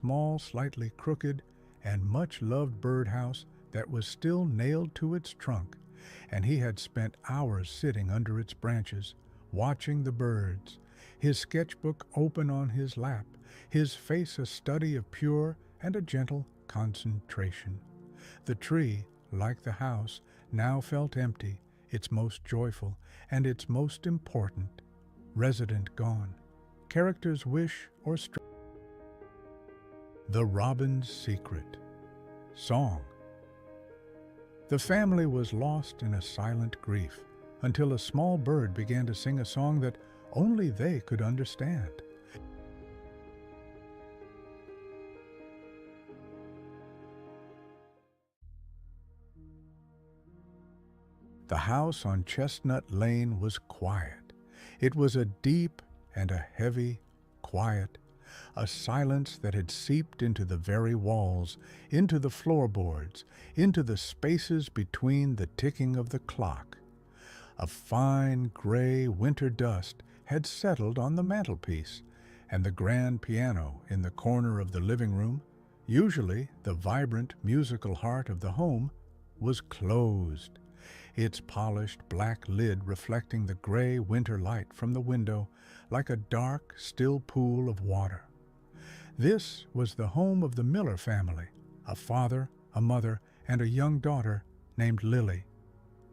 small, slightly crooked, and much-loved birdhouse that was still nailed to its trunk, and he had spent hours sitting under its branches, watching the birds, his sketchbook open on his lap, his face a study of pure and a gentle concentration. The tree, like the house, now felt empty, its most joyful and its most important. Resident gone. Characters wish or strive. The Robin's Secret. Song. The family was lost in a silent grief until a small bird began to sing a song that only they could understand. The house on Chestnut Lane was quiet. It was a deep and a heavy quiet, a silence that had seeped into the very walls, into the floorboards, into the spaces between the ticking of the clock. A fine gray winter dust had settled on the mantelpiece, and the grand piano in the corner of the living room, usually the vibrant musical heart of the home, was closed, its polished black lid reflecting the gray winter light from the window like a dark, still pool of water. This was the home of the Miller family, a father, a mother, and a young daughter named Lily.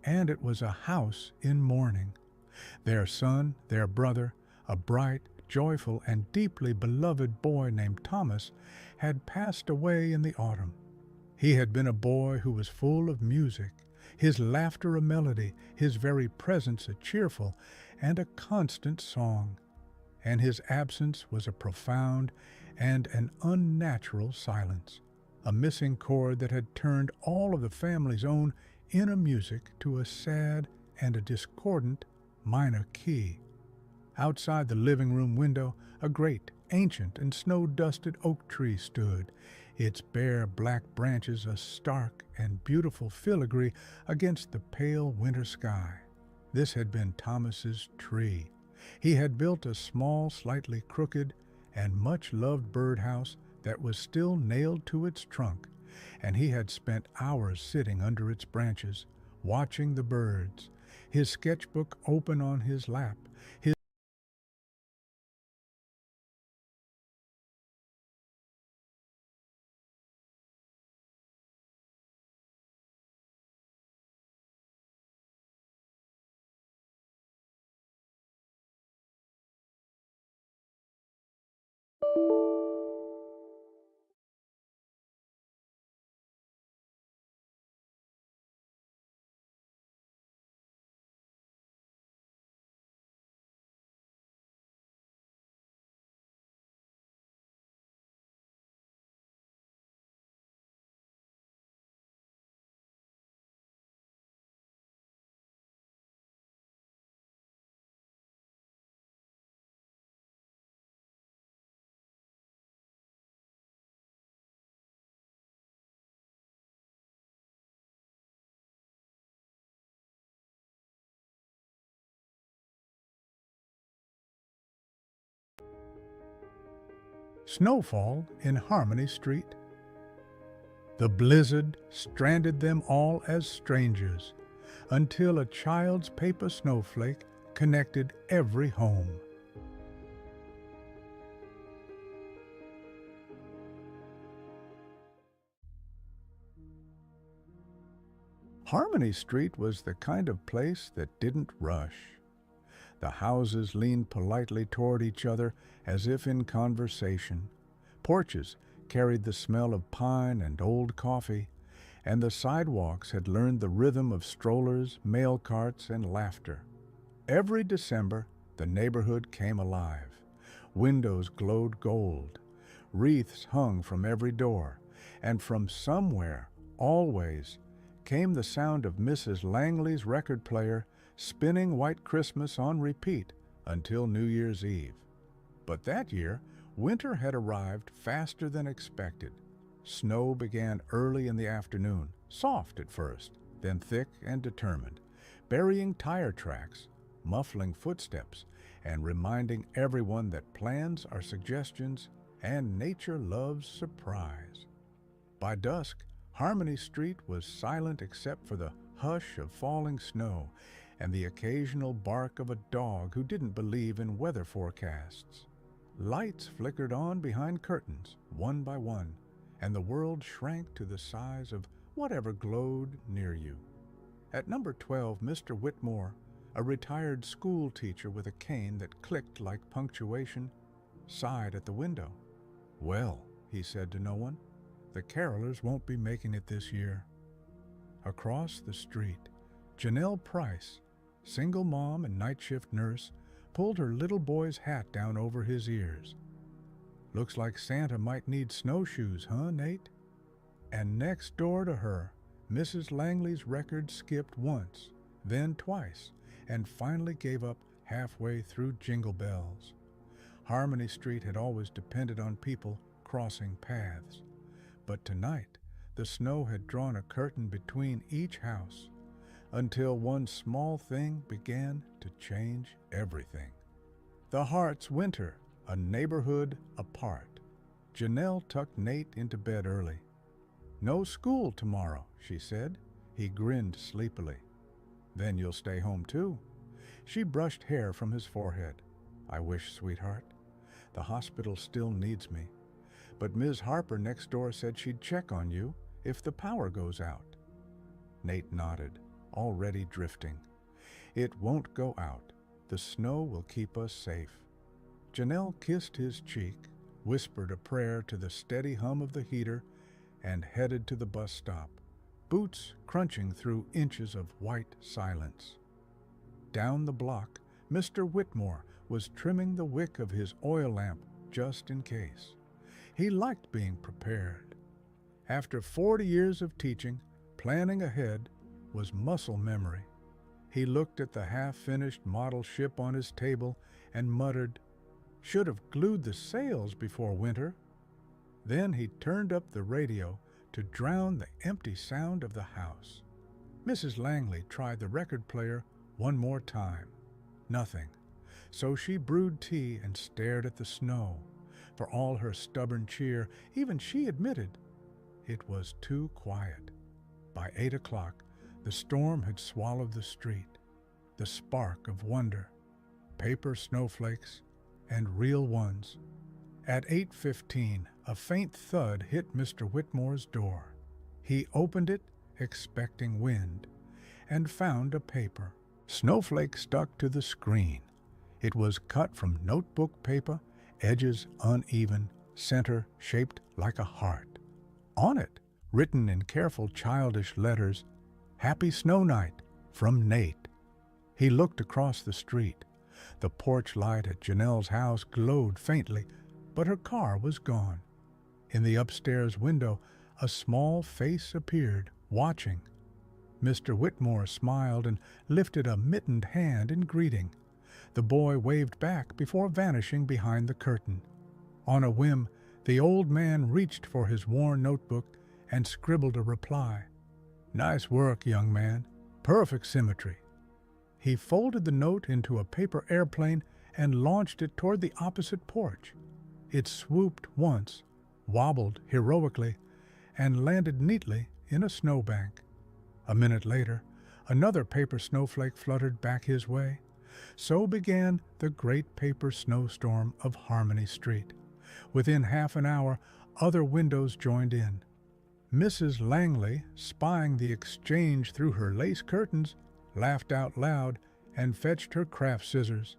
And it was a house in mourning. Their son, their brother, a bright, joyful, and deeply beloved boy named Thomas, had passed away in the autumn. He had been a boy who was full of music, his laughter a melody, his very presence a cheerful and a constant song. And his absence was a profound and an unnatural silence, a missing chord that had turned all of the family's own inner music to a sad and a discordant minor key. Outside the living room window, a great, ancient, and snow-dusted oak tree stood, its bare black branches a stark and beautiful filigree against the pale winter sky. This had been Thomas's tree. He had built a small, slightly crooked, and much-loved birdhouse that was still nailed to its trunk, and he had spent hours sitting under its branches, watching the birds, his sketchbook open on his lap, his snowfall in Harmony Street. The blizzard stranded them all as strangers, until a child's paper snowflake connected every home. Harmony Street was the kind of place that didn't rush. The houses leaned politely toward each other as if in conversation. Porches carried the smell of pine and old coffee, and the sidewalks had learned the rhythm of strollers, mail carts, and laughter. Every December, the neighborhood came alive. Windows glowed gold. Wreaths hung from every door, and from somewhere, always, came the sound of Mrs. Langley's record player spinning White Christmas on repeat until New Year's Eve. But that year, winter had arrived faster than expected. Snow began early in the afternoon, soft at first, then thick and determined, burying tire tracks, muffling footsteps, and reminding everyone that plans are suggestions and nature loves surprise. By dusk, Harmony Street was silent except for the hush of falling snow and the occasional bark of a dog who didn't believe in weather forecasts. Lights flickered on behind curtains, one by one, and the world shrank to the size of whatever glowed near you. At number 12, Mr. Whitmore, a retired school teacher with a cane that clicked like punctuation, sighed at the window. "Well," he said to no one, "the carolers won't be making it this year." Across the street, Janelle Price, single mom and night shift nurse, pulled her little boy's hat down over his ears. "Looks like Santa might need snowshoes, huh, Nate?" And next door to her, Mrs. Langley's record skipped once, then twice, and finally gave up halfway through Jingle Bells. Harmony Street had always depended on people crossing paths, but tonight the snow had drawn a curtain between each house, until one small thing began to change everything. The Harts' winter, a neighborhood apart. Janelle tucked Nate into bed early. "No school tomorrow," she said. He grinned sleepily. "Then you'll stay home too." She brushed hair from his forehead. "I wish, sweetheart. The hospital still needs me. But Ms. Harper next door said she'd check on you if the power goes out." Nate nodded, already drifting. "It won't go out. The snow will keep us safe." Janelle kissed his cheek, whispered a prayer to the steady hum of the heater, and headed to the bus stop, boots crunching through inches of white silence. Down the block, Mr. Whitmore was trimming the wick of his oil lamp just in case. He liked being prepared. After 40 years of teaching, planning ahead was muscle memory. He looked at the half-finished model ship on his table and muttered, "Should have glued the sails before winter." Then he turned up the radio to drown the empty sound of the house. Mrs. Langley tried the record player one more time. Nothing. So she brewed tea and stared at the snow. For all her stubborn cheer, even she admitted it was too quiet. By 8 o'clock, the storm had swallowed the street. The spark of wonder, paper snowflakes, and real ones. At 8:15, a faint thud hit Mr. Whitmore's door. He opened it, expecting wind, and found a paper. Snowflake stuck to the screen. It was cut from notebook paper, edges uneven, center shaped like a heart. On it, written in careful childish letters, "Happy Snow Night, from Nate." He looked across the street. The porch light at Janelle's house glowed faintly, but her car was gone. In the upstairs window, a small face appeared, watching. Mr. Whitmore smiled and lifted a mittened hand in greeting. The boy waved back before vanishing behind the curtain. On a whim, the old man reached for his worn notebook and scribbled a reply. "Nice work, young man. Perfect symmetry." He folded the note into a paper airplane and launched it toward the opposite porch. It swooped once, wobbled heroically, and landed neatly in a snowbank. A minute later, another paper snowflake fluttered back his way. So began the great paper snowstorm of Harmony Street. Within half an hour, other windows joined in. Mrs. Langley, spying the exchange through her lace curtains, laughed out loud and fetched her craft scissors.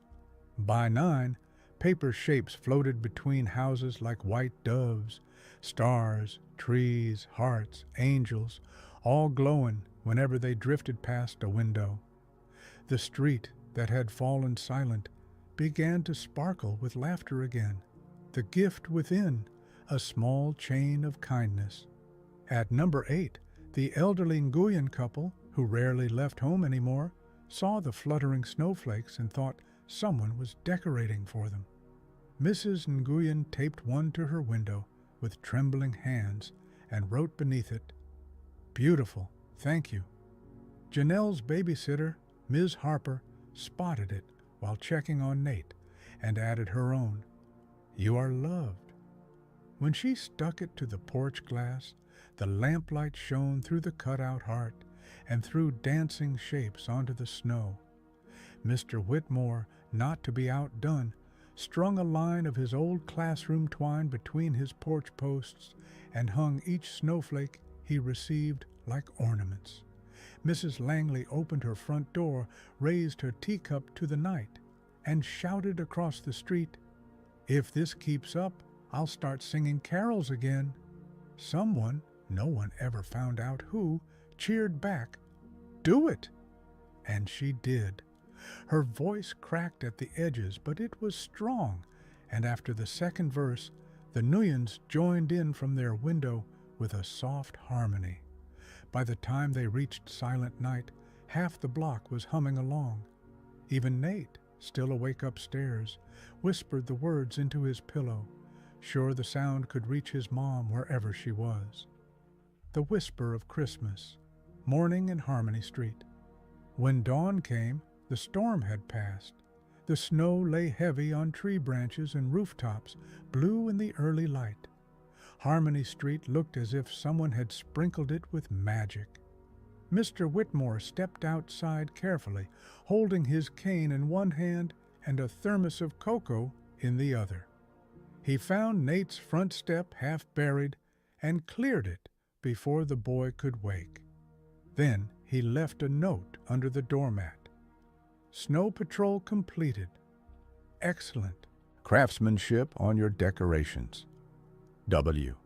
By 9, paper shapes floated between houses like white doves, stars, trees, hearts, angels, all glowing whenever they drifted past a window. The street that had fallen silent began to sparkle with laughter again, the gift within, a small chain of kindness. At number 8, the elderly Nguyen couple, who rarely left home anymore, saw the fluttering snowflakes and thought someone was decorating for them. Mrs. Nguyen taped one to her window with trembling hands and wrote beneath it, "Beautiful, thank you." Janelle's babysitter, Ms. Harper, spotted it while checking on Nate and added her own, "You are loved." When she stuck it to the porch glass, the lamplight shone through the cutout heart and threw dancing shapes onto the snow. Mr. Whitmore, not to be outdone, strung a line of his old classroom twine between his porch posts and hung each snowflake he received like ornaments. Mrs. Langley opened her front door, raised her teacup to the night, and shouted across the street, "If this keeps up, I'll start singing carols again." Someone, no one ever found out who, cheered back, "Do it!" And she did. Her voice cracked at the edges, but it was strong, and after the second verse, the Nuyens joined in from their window with a soft harmony. By the time they reached Silent Night, half the block was humming along. Even Nate, still awake upstairs, whispered the words into his pillow, sure the sound could reach his mom wherever she was. The whisper of Christmas, morning in Harmony Street. When dawn came, the storm had passed. The snow lay heavy on tree branches and rooftops, blue in the early light. Harmony Street looked as if someone had sprinkled it with magic. Mr. Whitmore stepped outside carefully, holding his cane in one hand and a thermos of cocoa in the other. He found Nate's front step half buried and cleared it before the boy could wake. Then he left a note under the doormat. "Snow patrol completed. Excellent craftsmanship on your decorations. W."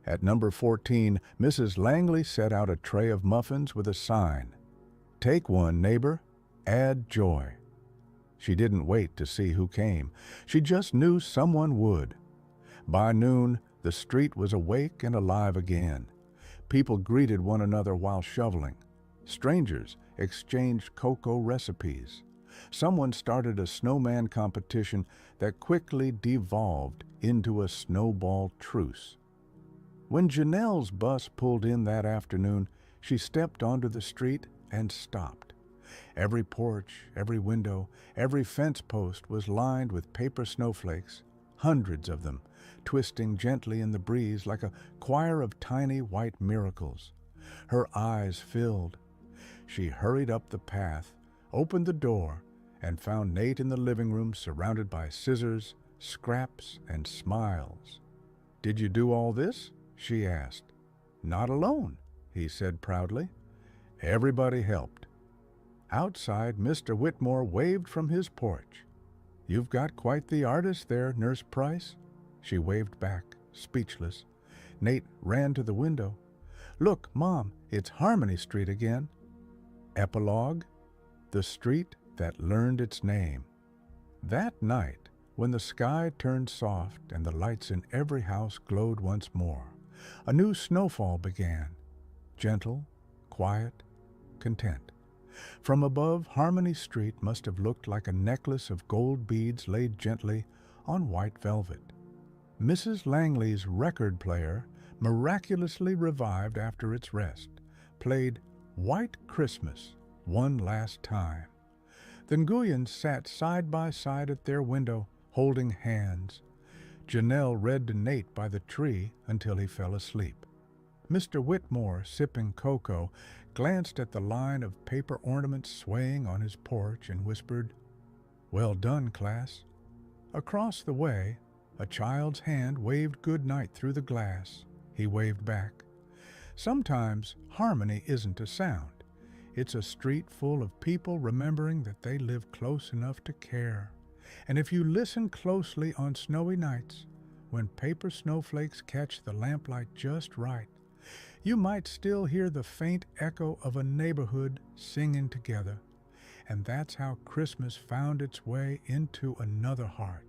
At number 14, Mrs. Langley set out a tray of muffins with a sign, "Take one, neighbor, add joy." She didn't wait to see who came. She just knew someone would. By noon, the street was awake and alive again. People greeted one another while shoveling. Strangers exchanged cocoa recipes. Someone started a snowman competition that quickly devolved into a snowball truce. When Janelle's bus pulled in that afternoon, she stepped onto the street and stopped. Every porch, every window, every fence post was lined with paper snowflakes, hundreds of them, twisting gently in the breeze like a choir of tiny white miracles. Her eyes filled. She hurried up the path, opened the door, and found Nate in the living room surrounded by scissors, scraps, and smiles. "Did you do all this?" she asked. "Not alone," he said proudly. Everybody helped. Outside, Mr. Whitmore waved from his porch. "You've got quite the artist there, Nurse Price." She waved back, speechless. Nate ran to the window. "Look, Mom, it's Harmony Street again." Epilogue: The street that learned its name. That night, when the sky turned soft and the lights in every house glowed once more, a new snowfall began, gentle, quiet, content. From above, Harmony Street must have looked like a necklace of gold beads laid gently on white velvet. Mrs. Langley's record player, miraculously revived after its rest, played White Christmas one last time. The Nguyens sat side by side at their window, holding hands. Janelle read to Nate by the tree until he fell asleep. Mr. Whitmore, sipping cocoa, glanced at the line of paper ornaments swaying on his porch and whispered, "Well done, class." Across the way, a child's hand waved good night through the glass. He waved back. Sometimes harmony isn't a sound. It's a street full of people remembering that they live close enough to care. And if you listen closely on snowy nights, when paper snowflakes catch the lamplight just right, you might still hear the faint echo of a neighborhood singing together. And that's how Christmas found its way into another heart.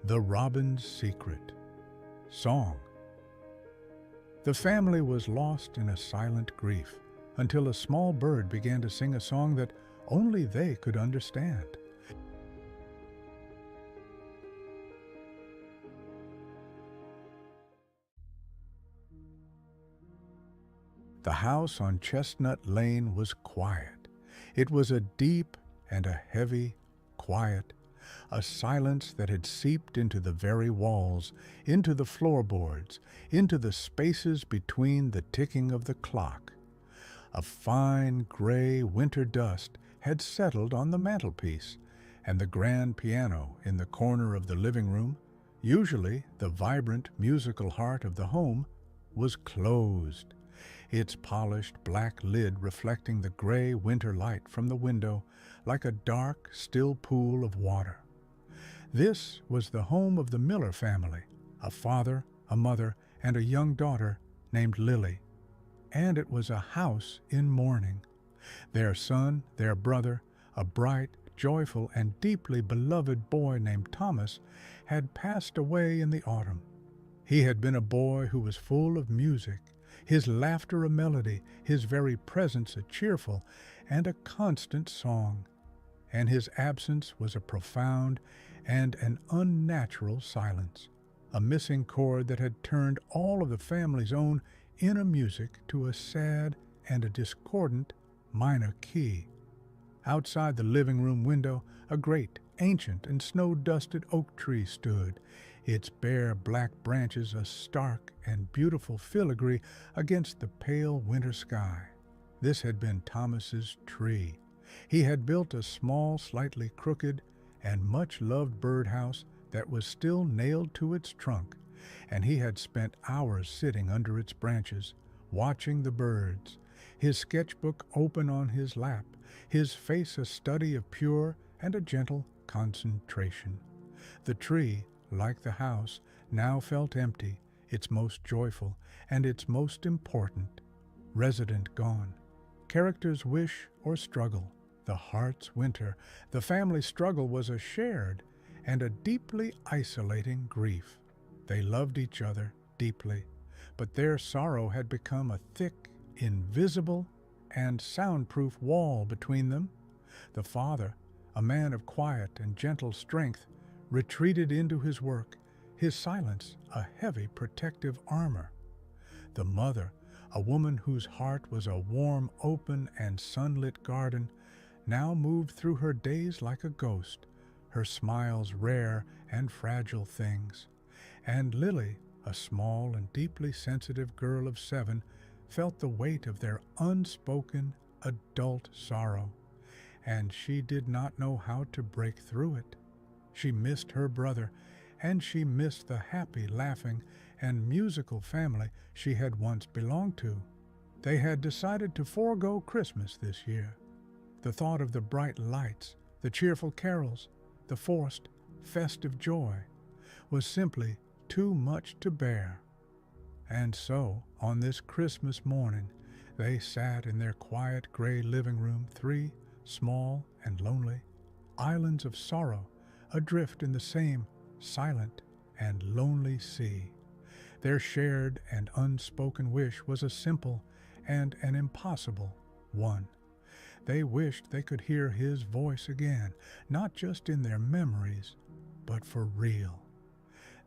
The Robin's Secret. Song. The family was lost in a silent grief until a small bird began to sing a song that only they could understand. The house on Chestnut Lane was quiet. It was a deep and a heavy quiet, a silence that had seeped into the very walls, into the floorboards, into the spaces between the ticking of the clock. A fine gray winter dust had settled on the mantelpiece, and the grand piano in the corner of the living room, usually the vibrant musical heart of the home, was closed, its polished black lid reflecting the gray winter light from the window like a dark, still pool of water. This was the home of the Miller family, a father, a mother, and a young daughter named Lily. And it was a house in mourning. Their son, their brother, a bright, joyful, and deeply beloved boy named Thomas, had passed away in the autumn. He had been a boy who was full of music, his laughter a melody, his very presence a cheerful and a constant song. And his absence was a profound and an unnatural silence, a missing chord that had turned all of the family's own inner music to a sad and a discordant minor key. Outside the living room window, a great, ancient, and snow-dusted oak tree stood, its bare black branches a stark and beautiful filigree against the pale winter sky. This had been Thomas's tree. He had built a small, slightly crooked, and much-loved birdhouse that was still nailed to its trunk, and he had spent hours sitting under its branches, watching the birds, his sketchbook open on his lap, his face a study of pure and a gentle concentration. The tree, like the house, now felt empty, its most joyful and its most important. Resident gone. Character's wish or struggle, the heart's winter, the family struggle was a shared and a deeply isolating grief. They loved each other deeply, but their sorrow had become a thick, invisible, and soundproof wall between them. The father, a man of quiet and gentle strength, retreated into his work, his silence a heavy protective armor. The mother, a woman whose heart was a warm, open, and sunlit garden, now moved through her days like a ghost, her smiles rare and fragile things. And Lily, a small and deeply sensitive girl of 7, felt the weight of their unspoken adult sorrow, and she did not know how to break through it. She missed her brother, and she missed the happy, laughing, and musical family she had once belonged to. They had decided to forego Christmas this year. The thought of the bright lights, the cheerful carols, the forced, festive joy was simply too much to bear. And so, on this Christmas morning, they sat in their quiet gray living room, 3 small and lonely islands of sorrow, adrift in the same silent and lonely sea. Their shared and unspoken wish was a simple and an impossible one. They wished they could hear his voice again, not just in their memories, but for real.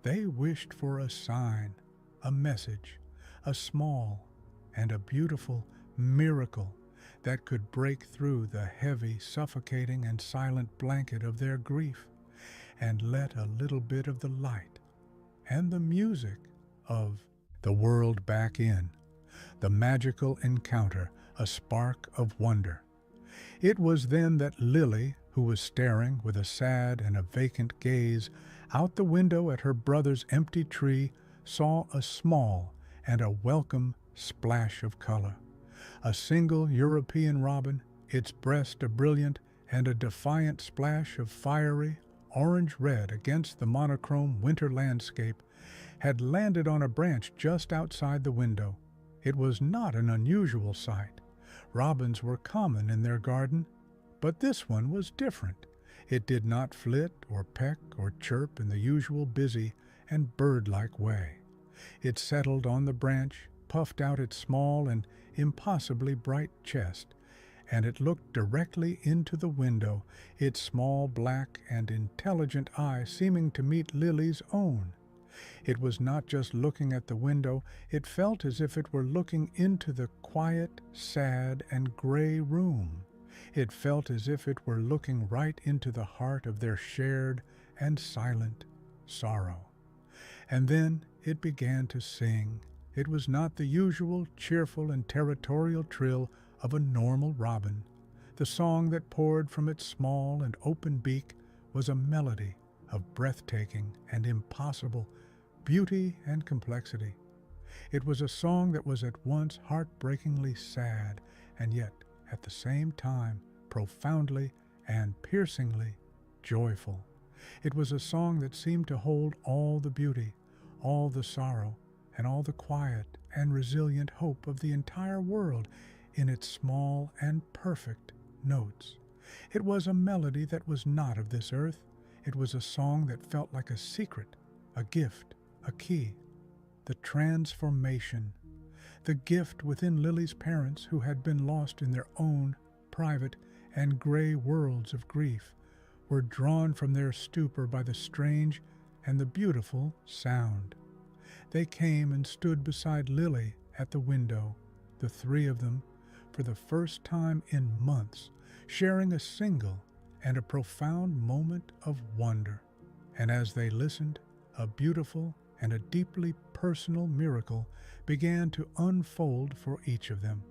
They wished for a sign, a message, a small and a beautiful miracle that could break through the heavy, suffocating, and silent blanket of their grief and let a little bit of the light and the music of the world back in, the magical encounter, a spark of wonder. It was then that Lily, who was staring with a sad and a vacant gaze out the window at her brother's empty tree, saw a small and a welcome splash of color. A single European robin, its breast a brilliant and a defiant splash of fiery orange-red against the monochrome winter landscape, had landed on a branch just outside the window. It was not an unusual sight. Robins were common in their garden, but this one was different. It did not flit or peck or chirp in the usual busy and bird-like way. It settled on the branch, puffed out its small and impossibly bright chest, and it looked directly into the window, its small black and intelligent eye seeming to meet Lily's own. It was not just looking at the window, it felt as if it were looking into the quiet, sad, and gray room. It felt as if it were looking right into the heart of their shared and silent sorrow. And then it began to sing. It was not the usual cheerful and territorial trill of a normal robin. The song that poured from its small and open beak was a melody of breathtaking and impossible beauty and complexity. It was a song that was at once heartbreakingly sad and yet, at the same time, profoundly and piercingly joyful. It was a song that seemed to hold all the beauty, all the sorrow, and all the quiet and resilient hope of the entire world in its small and perfect notes. It was a melody that was not of this earth. It was a song that felt like a secret, a gift, a key. The transformation, the gift within Lily's parents who had been lost in their own private and gray worlds of grief, were drawn from their stupor by the strange and the beautiful sound. They came and stood beside Lily at the window, the three of them, for the first time in months, sharing a single and a profound moment of wonder. And as they listened, a beautiful and a deeply personal miracle began to unfold for each of them.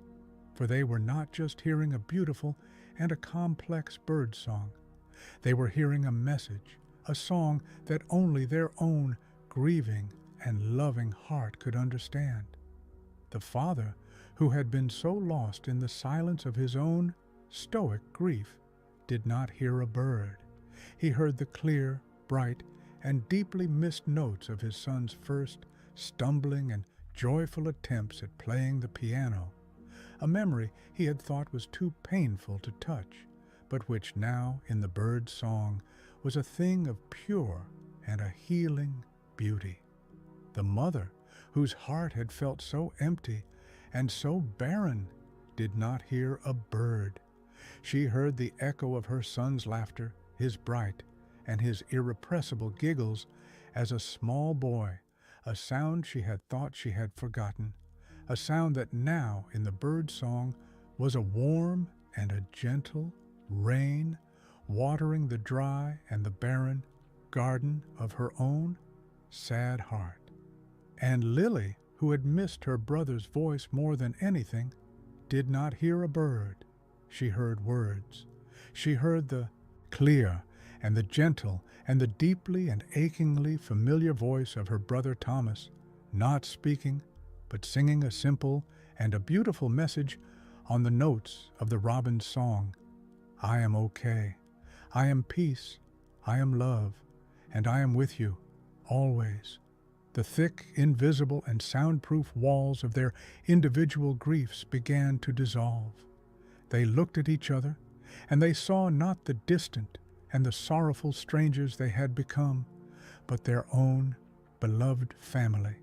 For they were not just hearing a beautiful and a complex bird song. They were hearing a message, a song that only their own grieving and loving heart could understand. The father, who had been so lost in the silence of his own stoic grief, did not hear a bird. He heard the clear, bright, and deeply missed notes of his son's first stumbling and joyful attempts at playing the piano, a memory he had thought was too painful to touch, but which now, in the bird's song, was a thing of pure and a healing beauty. The mother, whose heart had felt so empty and so barren, did not hear a bird. She heard the echo of her son's laughter, his bright and his irrepressible giggles, as a small boy, a sound she had thought she had forgotten, a sound that now, in the bird song, was a warm and a gentle rain watering the dry and the barren garden of her own sad heart. And Lily, who had missed her brother's voice more than anything, did not hear a bird. She heard words. She heard the clear and the gentle and the deeply and achingly familiar voice of her brother Thomas, not speaking, but singing a simple and a beautiful message on the notes of the robin's song. I am okay. I am peace. I am love. And I am with you, always. The thick, invisible, and soundproof walls of their individual griefs began to dissolve. They looked at each other, and they saw not the distant and the sorrowful strangers they had become, but their own beloved family,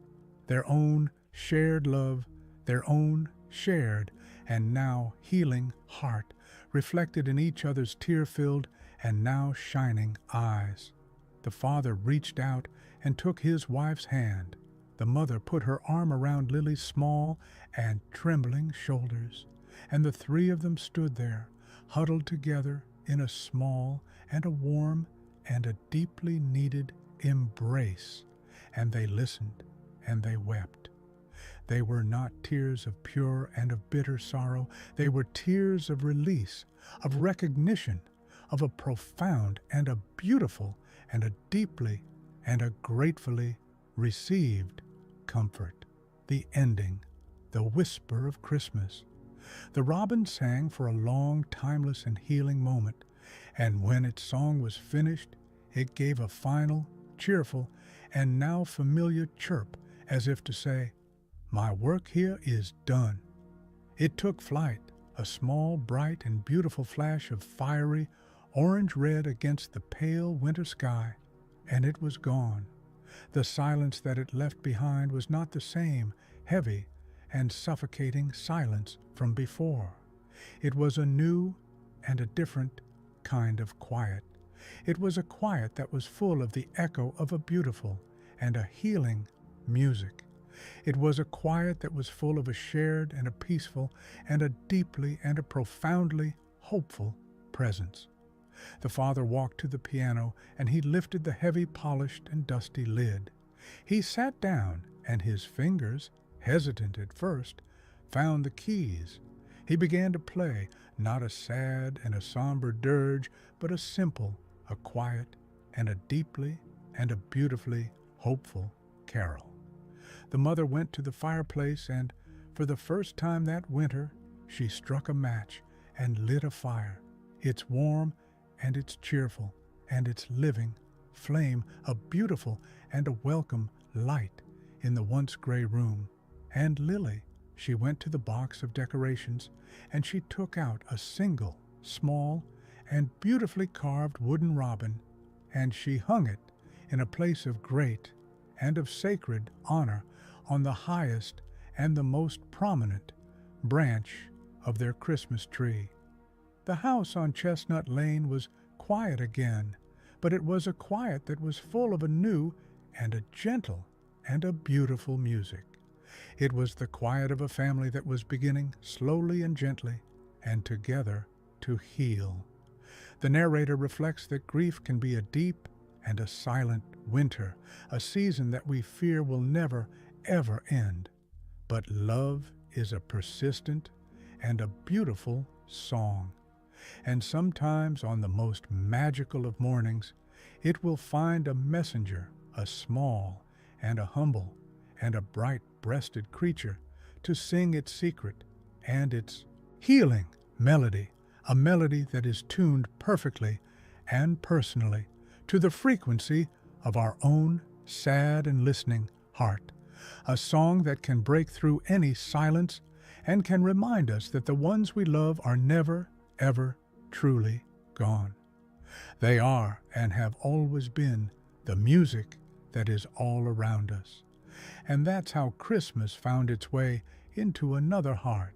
their own shared love, their own shared and now healing heart, reflected in each other's tear-filled and now shining eyes. The father reached out and took his wife's hand. The mother put her arm around Lily's small and trembling shoulders, and the three of them stood there, huddled together in a small and a warm and a deeply needed embrace, and they listened and they wept. They were not tears of pure and of bitter sorrow. They were tears of release, of recognition, of a profound and a beautiful and a deeply and a gratefully received comfort. The ending, the whisper of Christmas. The robin sang for a long, timeless, and healing moment, and when its song was finished, it gave a final, cheerful, and now familiar chirp, as if to say, "My work here is done." It took flight, a small, bright, and beautiful flash of fiery, orange-red against the pale winter sky, and it was gone. The silence that it left behind was not the same heavy and suffocating silence from before. It was a new and a different kind of quiet. It was a quiet that was full of the echo of a beautiful and a healing music. It was a quiet that was full of a shared and a peaceful and a deeply and a profoundly hopeful presence. The father walked to the piano and he lifted the heavy, polished, and dusty lid. He sat down and his fingers, hesitant at first, found the keys. He began to play, not a sad and a somber dirge, but a simple, a quiet, and a deeply and a beautifully hopeful carol. The mother went to the fireplace and, for the first time that winter, she struck a match and lit a fire. It's warm and it's cheerful and it's living flame, a beautiful and a welcome light in the once gray room. And Lily, she went to the box of decorations and she took out a single, small, and beautifully carved wooden robin, and she hung it in a place of great and of sacred honor on the highest and the most prominent branch of their Christmas tree. The house on Chestnut Lane was quiet again, but it was a quiet that was full of a new and a gentle and a beautiful music. It was the quiet of a family that was beginning slowly and gently and together to heal. The narrator reflects that grief can be a deep and a silent winter, a season that we fear will never, ever end. But love is a persistent and a beautiful song. And sometimes on the most magical of mornings, it will find a messenger, a small and a humble and a bright-breasted creature, to sing its secret and its healing melody, a melody that is tuned perfectly and personally to the frequency of our own sad and listening heart, a song that can break through any silence and can remind us that the ones we love are never, ever truly gone. They are and have always been the music that is all around us. And that's how Christmas found its way into another heart.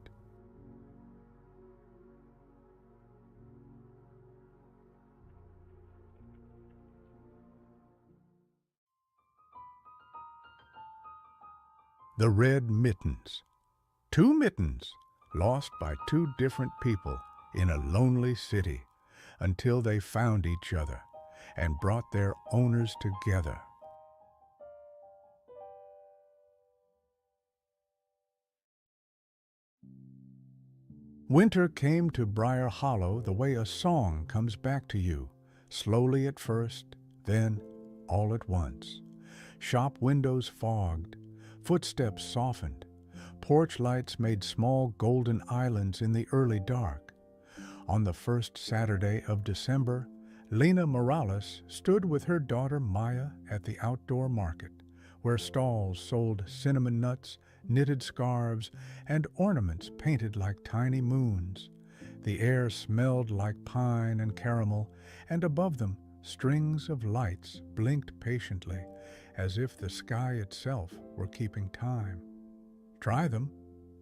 The Red Mittens. Two mittens, lost by two different people in a lonely city, until they found each other and brought their owners together. Winter came to Briar Hollow the way a song comes back to you, slowly at first, then all at once. Shop windows fogged, footsteps softened, porch lights made small golden islands in the early dark. On the first Saturday of December, Lena Morales stood with her daughter Maya at the outdoor market, where stalls sold cinnamon nuts, knitted scarves, and ornaments painted like tiny moons. The air smelled like pine and caramel, and above them strings of lights blinked patiently, as if the sky itself were keeping time. "Try them,"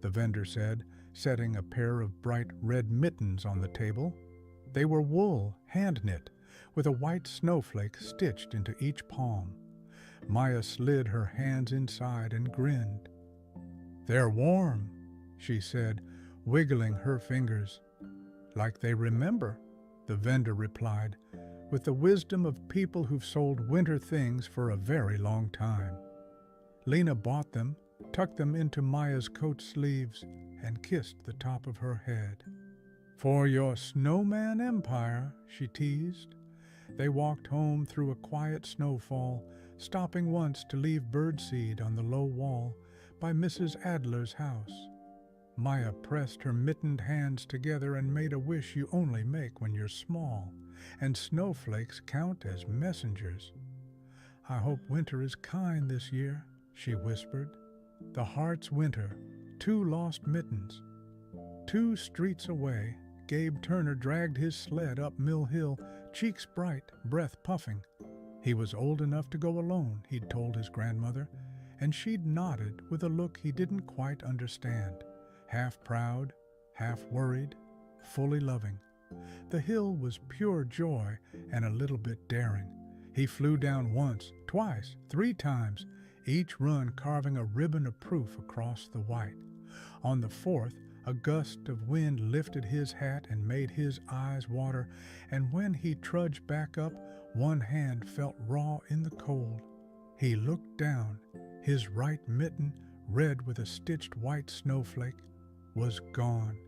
the vendor said, setting a pair of bright red mittens on the table. They were wool, hand-knit, with a white snowflake stitched into each palm. Maya slid her hands inside and grinned. "They're warm," she said, wiggling her fingers. "Like they remember," the vendor replied, with the wisdom of people who've sold winter things for a very long time. Lena bought them, tucked them into Maya's coat sleeves, and kissed the top of her head. "For your snowman empire," she teased. They walked home through a quiet snowfall, stopping once to leave birdseed on the low wall by Mrs. Adler's house. Maya pressed her mittened hands together and made a wish you only make when you're small, and snowflakes count as messengers. "I hope winter is kind this year," she whispered. The Heart's winter, two lost mittens. 2 streets away, Gabe Turner dragged his sled up Mill Hill, cheeks bright, breath puffing. He was old enough to go alone, he'd told his grandmother, and she'd nodded with a look he didn't quite understand, half proud, half worried, fully loving. The hill was pure joy and a little bit daring. He flew down once, twice, 3 times, each run carving a ribbon of proof across the white. On the fourth, a gust of wind lifted his hat and made his eyes water, and when he trudged back up, one hand felt raw in the cold. He looked down. His right mitten, red with a stitched white snowflake, was gone.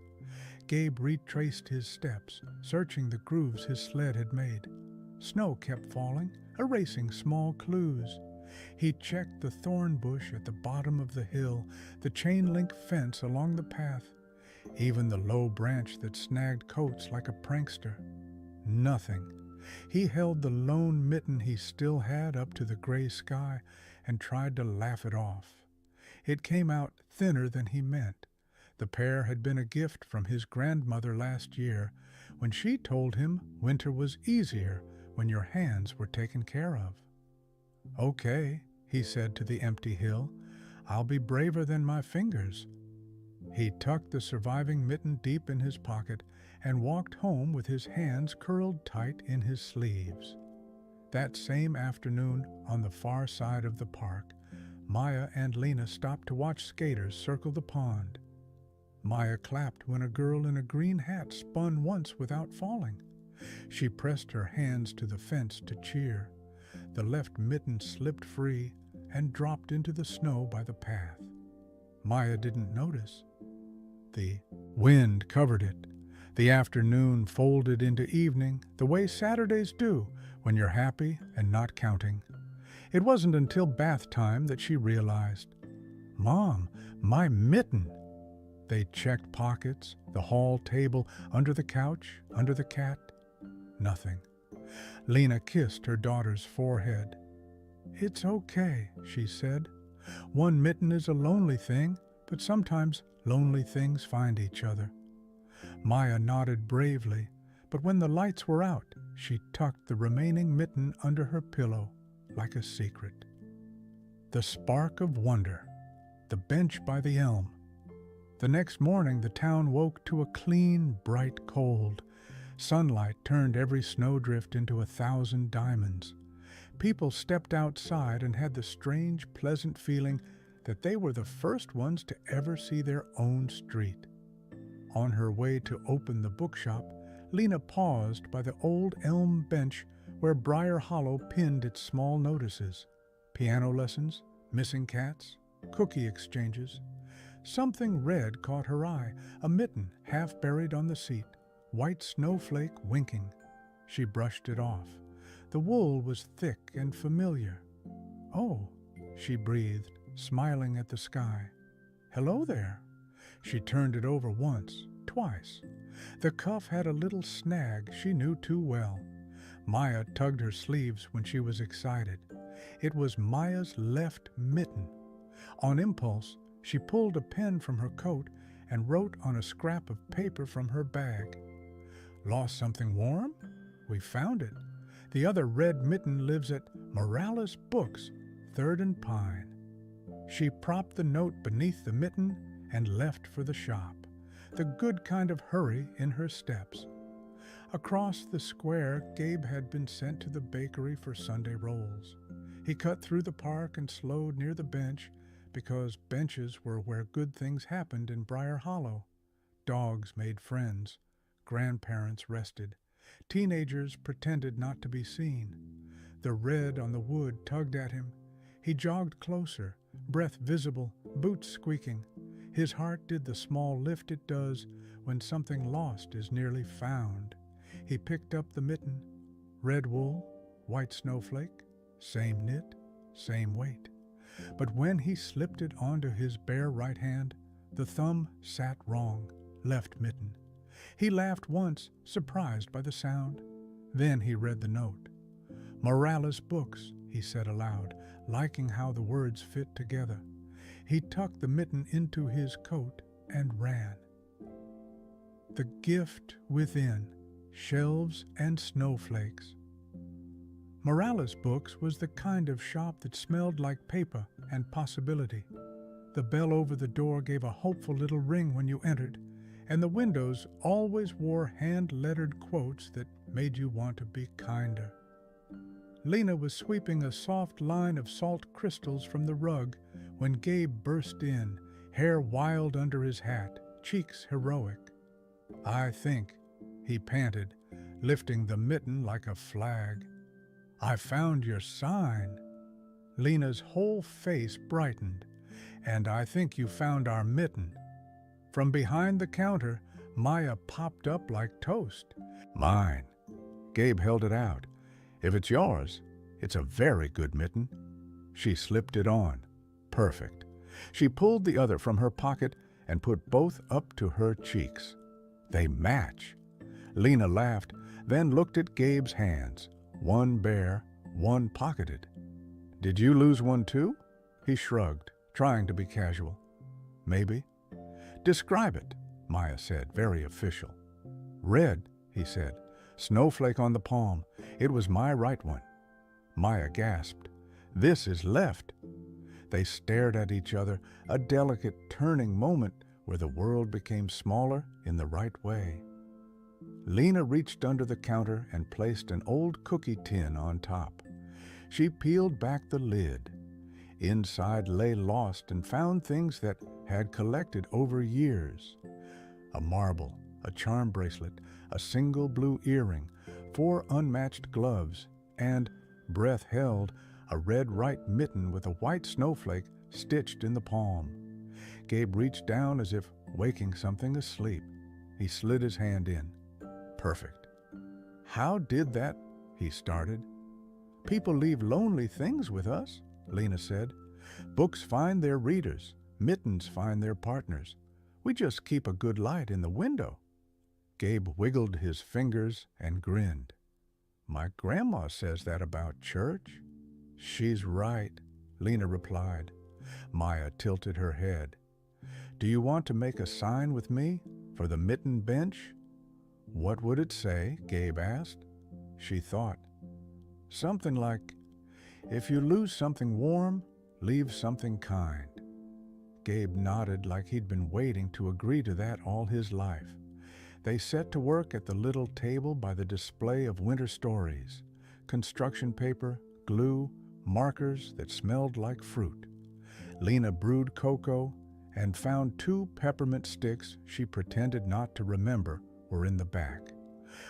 Gabe retraced his steps, searching the grooves his sled had made. Snow kept falling, erasing small clues. He checked the thorn bush at the bottom of the hill, the chain-link fence along the path, even the low branch that snagged coats like a prankster. Nothing. He held the lone mitten he still had up to the gray sky and tried to laugh it off. It came out thinner than he meant. The pair had been a gift from his grandmother last year, when she told him winter was easier when your hands were taken care of. "Okay," he said to the empty hill, "I'll be braver than my fingers." He tucked the surviving mitten deep in his pocket and walked home with his hands curled tight in his sleeves. That same afternoon, on the far side of the park, Maya and Lena stopped to watch skaters circle the pond. Maya clapped when a girl in a green hat spun once without falling. She pressed her hands to the fence to cheer. The left mitten slipped free and dropped into the snow by the path. Maya didn't notice. The wind covered it. The afternoon folded into evening the way Saturdays do when you're happy and not counting. It wasn't until bath time that she realized, "Mom, my mitten!" They checked pockets, the hall table, under the couch, under the cat. Nothing. Lena kissed her daughter's forehead. "It's okay," she said. "One mitten is a lonely thing, but sometimes lonely things find each other." Maya nodded bravely, but when the lights were out, she tucked the remaining mitten under her pillow like a secret. The spark of wonder. The bench by the elm. The next morning the town woke to a clean, bright cold. Sunlight turned every snowdrift into 1,000 diamonds. People stepped outside and had the strange, pleasant feeling that they were the first ones to ever see their own street. On her way to open the bookshop, Lena paused by the old elm bench where Briar Hollow pinned its small notices. Piano lessons, missing cats, cookie exchanges. Something red caught her eye, a mitten half buried on the seat, white snowflake winking. She brushed it off. The wool was thick and familiar. "Oh," she breathed, smiling at the sky. "Hello there." She turned it over once, twice. The cuff had a little snag she knew too well. Maya tugged her sleeves when she was excited. It was Maya's left mitten. On impulse, she pulled a pen from her coat and wrote on a scrap of paper from her bag. "Lost something warm? We found it. The other red mitten lives at Morales Books, 3rd and Pine." She propped the note beneath the mitten and left for the shop, the good kind of hurry in her steps. Across the square, Gabe had been sent to the bakery for Sunday rolls. He cut through the park and slowed near the bench because benches were where good things happened in Briar Hollow. Dogs made friends. Grandparents rested. Teenagers pretended not to be seen. The red on the wood tugged at him. He jogged closer, breath visible, boots squeaking. His heart did the small lift it does when something lost is nearly found. He picked up the mitten. Red wool, white snowflake, same knit, same weight. But when he slipped it onto his bare right hand, the thumb sat wrong, left mitten. He laughed once, surprised by the sound. Then he read the note. "Morales Books," he said aloud, liking how the words fit together. He tucked the mitten into his coat and ran. The gift within, shelves and snowflakes. Morales Books was the kind of shop that smelled like paper and possibility. The bell over the door gave a hopeful little ring when you entered, and the windows always wore hand-lettered quotes that made you want to be kinder. Lena was sweeping a soft line of salt crystals from the rug when Gabe burst in, hair wild under his hat, cheeks heroic. "I think," he panted, lifting the mitten like a flag. "I found your sign." Lena's whole face brightened. "And I think you found our mitten." From behind the counter, Maya popped up like toast. "Mine." Gabe held it out. "If it's yours, it's a very good mitten." She slipped it on. Perfect. She pulled the other from her pocket and put both up to her cheeks. They match. Lena laughed, then looked at Gabe's hands. One bare, one pocketed. "Did you lose one too?" He shrugged, trying to be casual. "Maybe." "Describe it," Maya said, very official. "Red," he said. "Snowflake on the palm. It was my right one." Maya gasped. "This is left." They stared at each other, a delicate turning moment where the world became smaller in the right way. Lena reached under the counter and placed an old cookie tin on top. She peeled back the lid. Inside lay lost and found things that had collected over years. A marble, a charm bracelet, a single blue earring, 4 unmatched gloves, and, breath held, a red right mitten with a white snowflake stitched in the palm. Gabe reached down as if waking something asleep. He slid his hand in. Perfect. "How did that?" he started. "People leave lonely things with us," Lena said. "Books find their readers. Mittens find their partners. We just keep a good light in the window." Gabe wiggled his fingers and grinned. "My grandma says that about church." "She's right," Lena replied. Maya tilted her head. "Do you want to make a sign with me for the mitten bench?" "What would it say?" Gabe asked. She thought. "Something like, 'If you lose something warm, leave something kind.'" Gabe nodded like he'd been waiting to agree to that all his life. They set to work at the little table by the display of winter stories, construction paper, glue, markers that smelled like fruit. Lena brewed cocoa and found 2 peppermint sticks she pretended not to remember were in the back.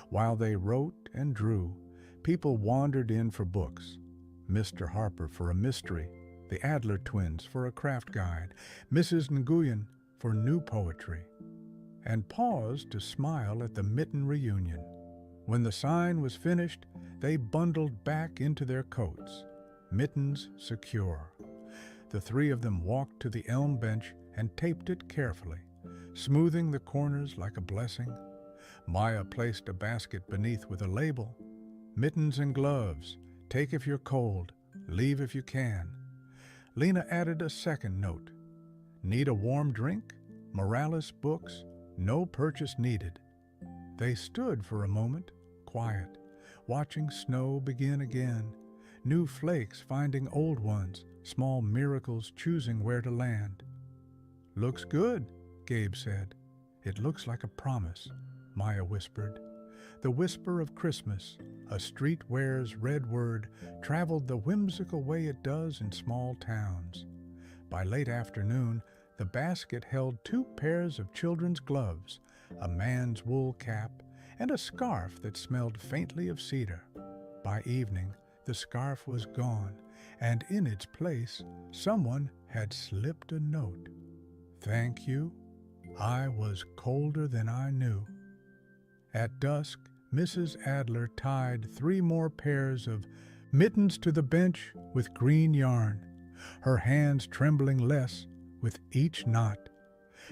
While they wrote and drew, people wandered in for books. Mr. Harper for a mystery, the Adler twins for a craft guide, Mrs. Nguyen for new poetry, and paused to smile at the mitten reunion. When the sign was finished, they bundled back into their coats, mittens secure. The 3 of them walked to the elm bench and taped it carefully, smoothing the corners like a blessing. Maya placed a basket beneath with a label. "Mittens and gloves. Take if you're cold. Leave if you can." Lena added a second note. "Need a warm drink? Morales books. No purchase needed." They stood for a moment, quiet, watching snow begin again, new flakes finding old ones, small miracles choosing where to land. "Looks good," Gabe said. "It looks like a promise," Maya whispered. The whisper of Christmas, a streetwear's red word, traveled the whimsical way it does in small towns. By late afternoon, the basket held 2 pairs of children's gloves, a man's wool cap, and a scarf that smelled faintly of cedar. By evening, the scarf was gone, and in its place, someone had slipped a note. "Thank you. I was colder than I knew." At dusk, Mrs. Adler tied 3 more pairs of mittens to the bench with green yarn, her hands trembling less with each knot.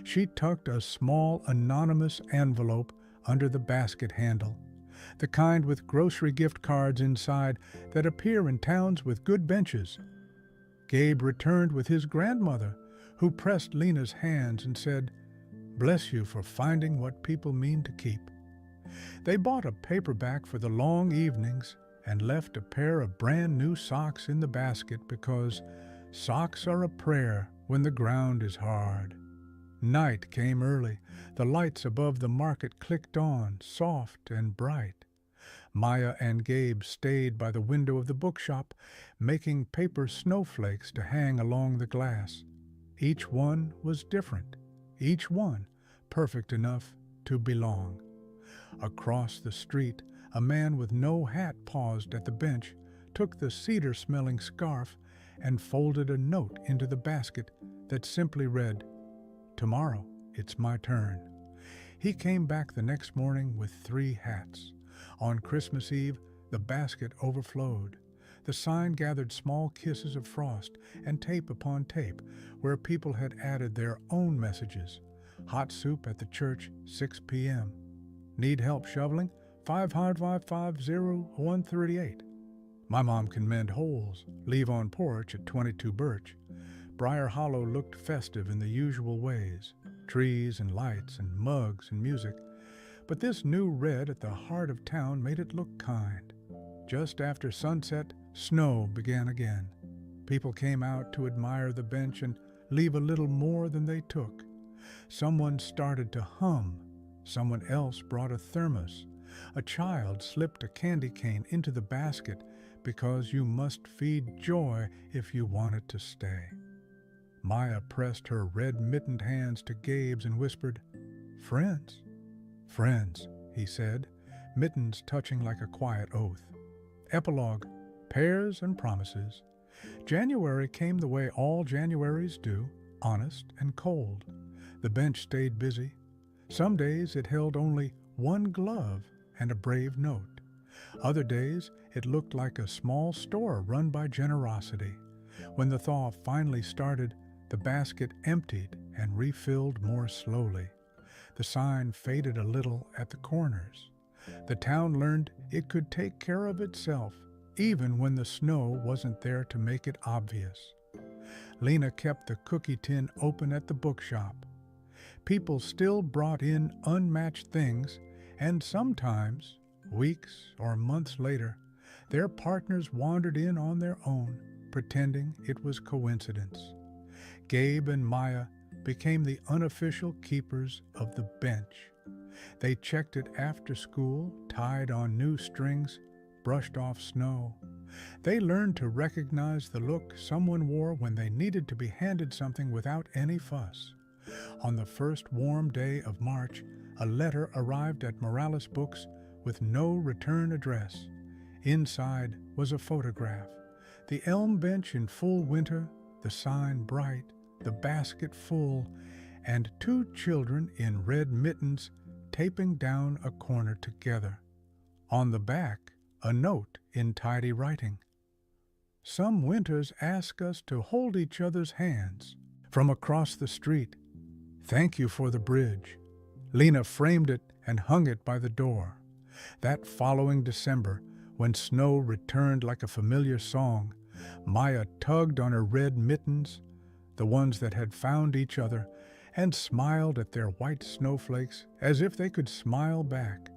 She tucked a small anonymous envelope under the basket handle, the kind with grocery gift cards inside that appear in towns with good benches. Gabe returned with his grandmother, who pressed Lena's hands and said, "Bless you for finding what people mean to keep." They bought a paperback for the long evenings and left a pair of brand new socks in the basket because socks are a prayer when the ground is hard. Night came early. The lights above the market clicked on, soft and bright. Maya and Gabe stayed by the window of the bookshop, making paper snowflakes to hang along the glass. Each one was different, each one perfect enough to belong. Across the street, a man with no hat paused at the bench, took the cedar-smelling scarf, and folded a note into the basket that simply read, "Tomorrow, it's my turn." He came back the next morning with 3 hats. On Christmas Eve, the basket overflowed. The sign gathered small kisses of frost and tape upon tape where people had added their own messages. Hot soup at the church, 6 p.m. Need help shoveling? 555-0138. My mom can mend holes. Leave on porch at 22 Birch. Briar Hollow looked festive in the usual ways. Trees and lights and mugs and music. But this new red at the heart of town made it look kind. Just after sunset, snow began again. People came out to admire the bench and leave a little more than they took. Someone started to hum. Someone else brought a thermos. A child slipped a candy cane into the basket because you must feed joy if you want it to stay. Maya pressed her red-mittened hands to Gabe's and whispered, "Friends." "Friends," he said, mittens touching like a quiet oath. Epilogue, pears and promises. January came the way all Januaries do, honest and cold. The bench stayed busy. Some days it held only one glove and a brave note. Other days it looked like a small store run by generosity. When the thaw finally started, the basket emptied and refilled more slowly. The sign faded a little at the corners. The town learned it could take care of itself, even when the snow wasn't there to make it obvious. Lena kept the cookie tin open at the bookshop. People still brought in unmatched things, and sometimes, weeks or months later, their partners wandered in on their own, pretending it was coincidence. Gabe and Maya became the unofficial keepers of the bench. They checked it after school, tied on new strings, brushed off snow. They learned to recognize the look someone wore when they needed to be handed something without any fuss. On the first warm day of March, a letter arrived at Morales Books with no return address. Inside was a photograph. The elm bench in full winter, the sign bright, the basket full, and 2 children in red mittens taping down a corner together. On the back, a note in tidy writing. "Some winters ask us to hold each other's hands. From across the street, thank you for the bridge." Lena framed it and hung it by the door. That following December, when snow returned like a familiar song, Maya tugged on her red mittens, the ones that had found each other, and smiled at their white snowflakes as if they could smile back.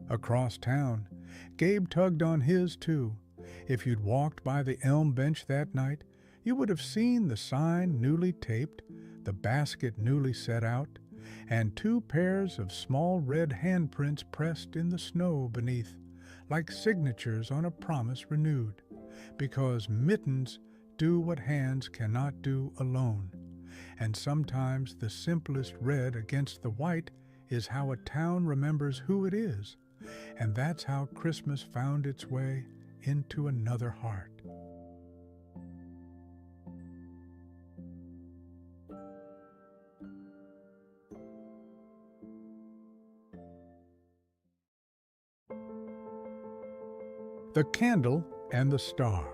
Across town, Gabe tugged on his too. If you'd walked by the elm bench that night, you would have seen the sign newly taped, the basket newly set out, and 2 pairs of small red handprints pressed in the snow beneath, like signatures on a promise renewed, because mittens do what hands cannot do alone. And sometimes the simplest red against the white is how a town remembers who it is, and that's how Christmas found its way into another heart. The Candle and the Star.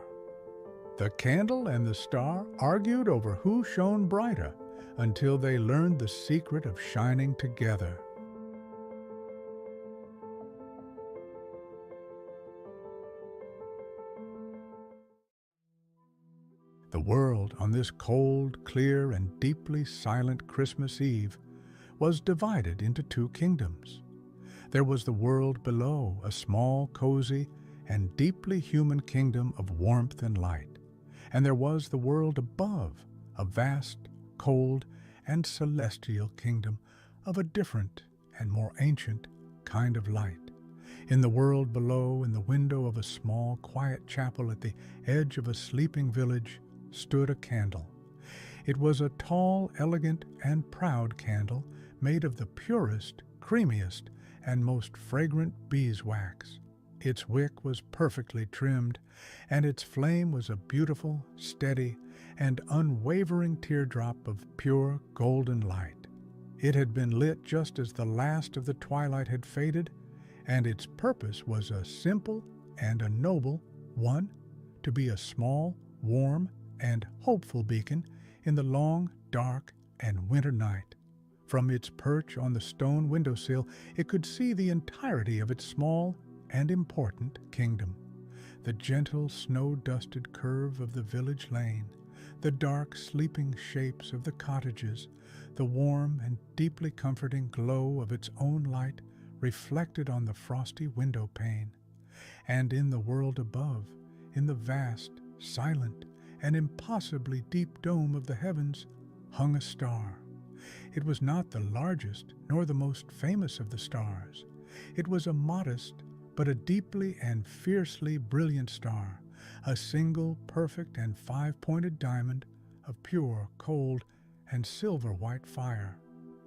The candle and the star argued over who shone brighter until they learned the secret of shining together. The world on this cold, clear, and deeply silent Christmas Eve was divided into 2 kingdoms. There was the world below, a small, cozy, and deeply human kingdom of warmth and light. And there was the world above, a vast, cold, and celestial kingdom of a different and more ancient kind of light. In the world below, in the window of a small, quiet chapel at the edge of a sleeping village, stood a candle. It was a tall, elegant, and proud candle made of the purest, creamiest, and most fragrant beeswax. Its wick was perfectly trimmed, and its flame was a beautiful, steady, and unwavering teardrop of pure golden light. It had been lit just as the last of the twilight had faded, and its purpose was a simple and a noble one, to be a small, warm, and hopeful beacon in the long, dark, and winter night. From its perch on the stone windowsill, it could see the entirety of its small and important kingdom. The gentle, snow-dusted curve of the village lane, the dark, sleeping shapes of the cottages, the warm and deeply comforting glow of its own light reflected on the frosty window pane. And in the world above, in the vast, silent, and impossibly deep dome of the heavens, hung a star. It was not the largest nor the most famous of the stars. It was a modest but a deeply and fiercely brilliant star, a single perfect and five-pointed diamond of pure, cold, and silver-white fire.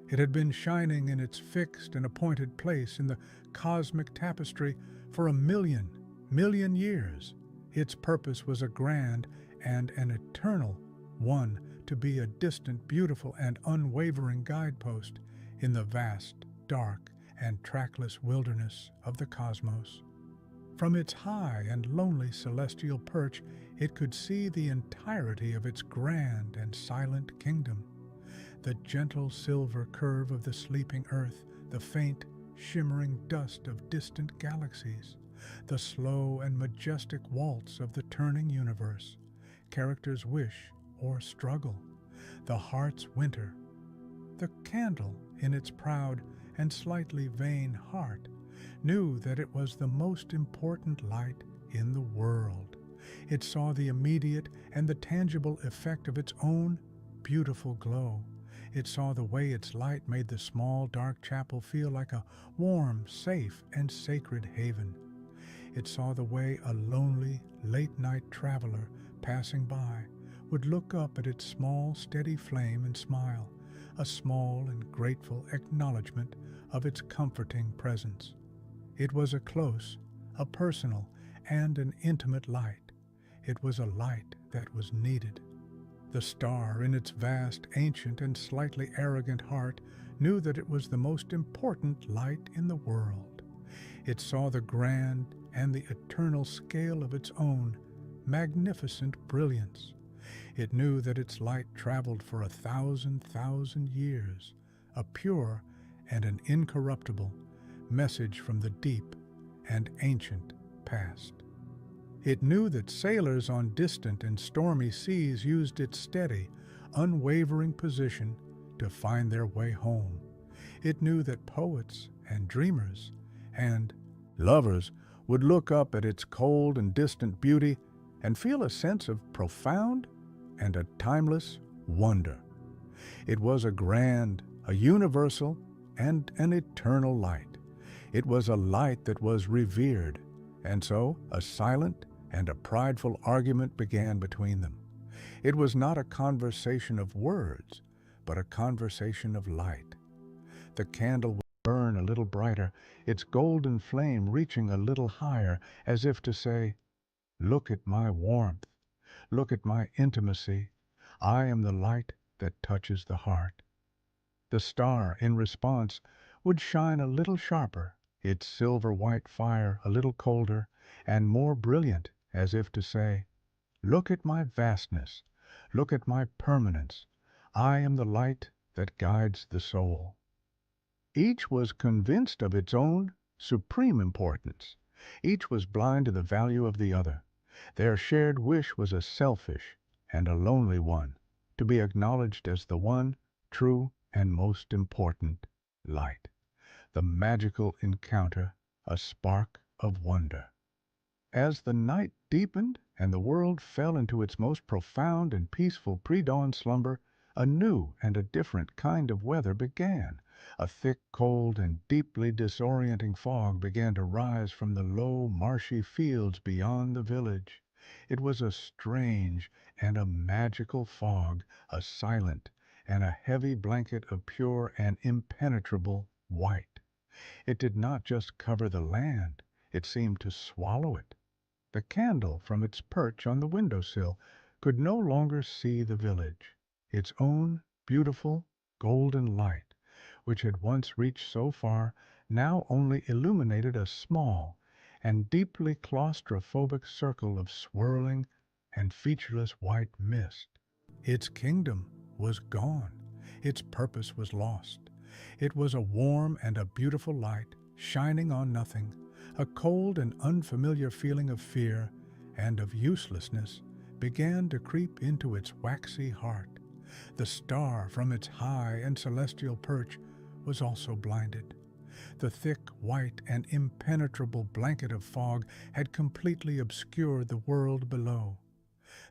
It had been shining in its fixed and appointed place in the cosmic tapestry for 1,000,000 years. Its purpose was a grand and an eternal one, to be a distant, beautiful, and unwavering guidepost in the vast, dark, and trackless wilderness of the cosmos. From its high and lonely celestial perch, it could see the entirety of its grand and silent kingdom. The gentle silver curve of the sleeping earth, the faint, shimmering dust of distant galaxies, the slow and majestic waltz of the turning universe, characters' wish or struggle, the heart's winter. The candle, in its proud and slightly vain heart, knew that it was the most important light in the world. It saw the immediate and the tangible effect of its own beautiful glow. It saw the way its light made the small, dark chapel feel like a warm, safe, and sacred haven. It saw the way a lonely, late-night traveler passing by would look up at its small, steady flame and smile, a small and grateful acknowledgement of its comforting presence. It was a close, a personal, and an intimate light. It was a light that was needed. The star, in its vast, ancient, and slightly arrogant heart, knew that it was the most important light in the world. It saw the grand and the eternal scale of its own magnificent brilliance. It knew that its light traveled for 1,000,000 years, a pure and an incorruptible message from the deep and ancient past. It knew that sailors on distant and stormy seas used its steady, unwavering position to find their way home. It knew that poets and dreamers and lovers would look up at its cold and distant beauty and feel a sense of profound and a timeless wonder. It was a grand, a universal, and an eternal light. It was a light that was revered, and so a silent and a prideful argument began between them. It was not a conversation of words, but a conversation of light. The candle would burn a little brighter, its golden flame reaching a little higher, as if to say, "Look at my warmth. Look at my intimacy. I am the light that touches the heart." The star, in response, would shine a little sharper, its silver-white fire a little colder and more brilliant, as if to say, "Look at my vastness. Look at my permanence. I am the light that guides the soul." Each was convinced of its own supreme importance. Each was blind to the value of the other. Their shared wish was a selfish and a lonely one, to be acknowledged as the one true and most important light. The magical encounter, a spark of wonder. As the night deepened and the world fell into its most profound and peaceful pre-dawn slumber, a new and a different kind of weather began. A thick, cold, and deeply disorienting fog began to rise from the low, marshy fields beyond the village. It was a strange and a magical fog, a silent and a heavy blanket of pure and impenetrable white. It did not just cover the land, it seemed to swallow it. The candle, from its perch on the window-sill, could no longer see the village. Its own beautiful golden light, which had once reached so far, now only illuminated a small and deeply claustrophobic circle of swirling and featureless white mist. Its kingdom was gone. Its purpose was lost. It was a warm and a beautiful light, shining on nothing. A cold and unfamiliar feeling of fear and of uselessness began to creep into its waxy heart. The star from its high and celestial perch was also blinded. The thick, white, and impenetrable blanket of fog had completely obscured the world below.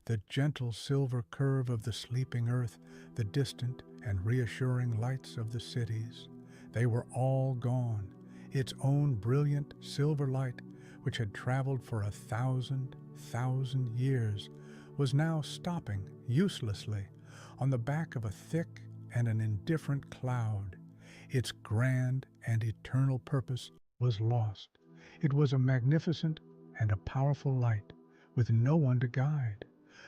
The gentle silver curve of the sleeping earth, the distant and reassuring lights of the cities, they were all gone. Its own brilliant silver light, which had traveled for 1,000 years, was now stopping uselessly on the back of a thick and an indifferent cloud. Its grand and eternal purpose was lost. It was a magnificent and a powerful light, with no one to guide.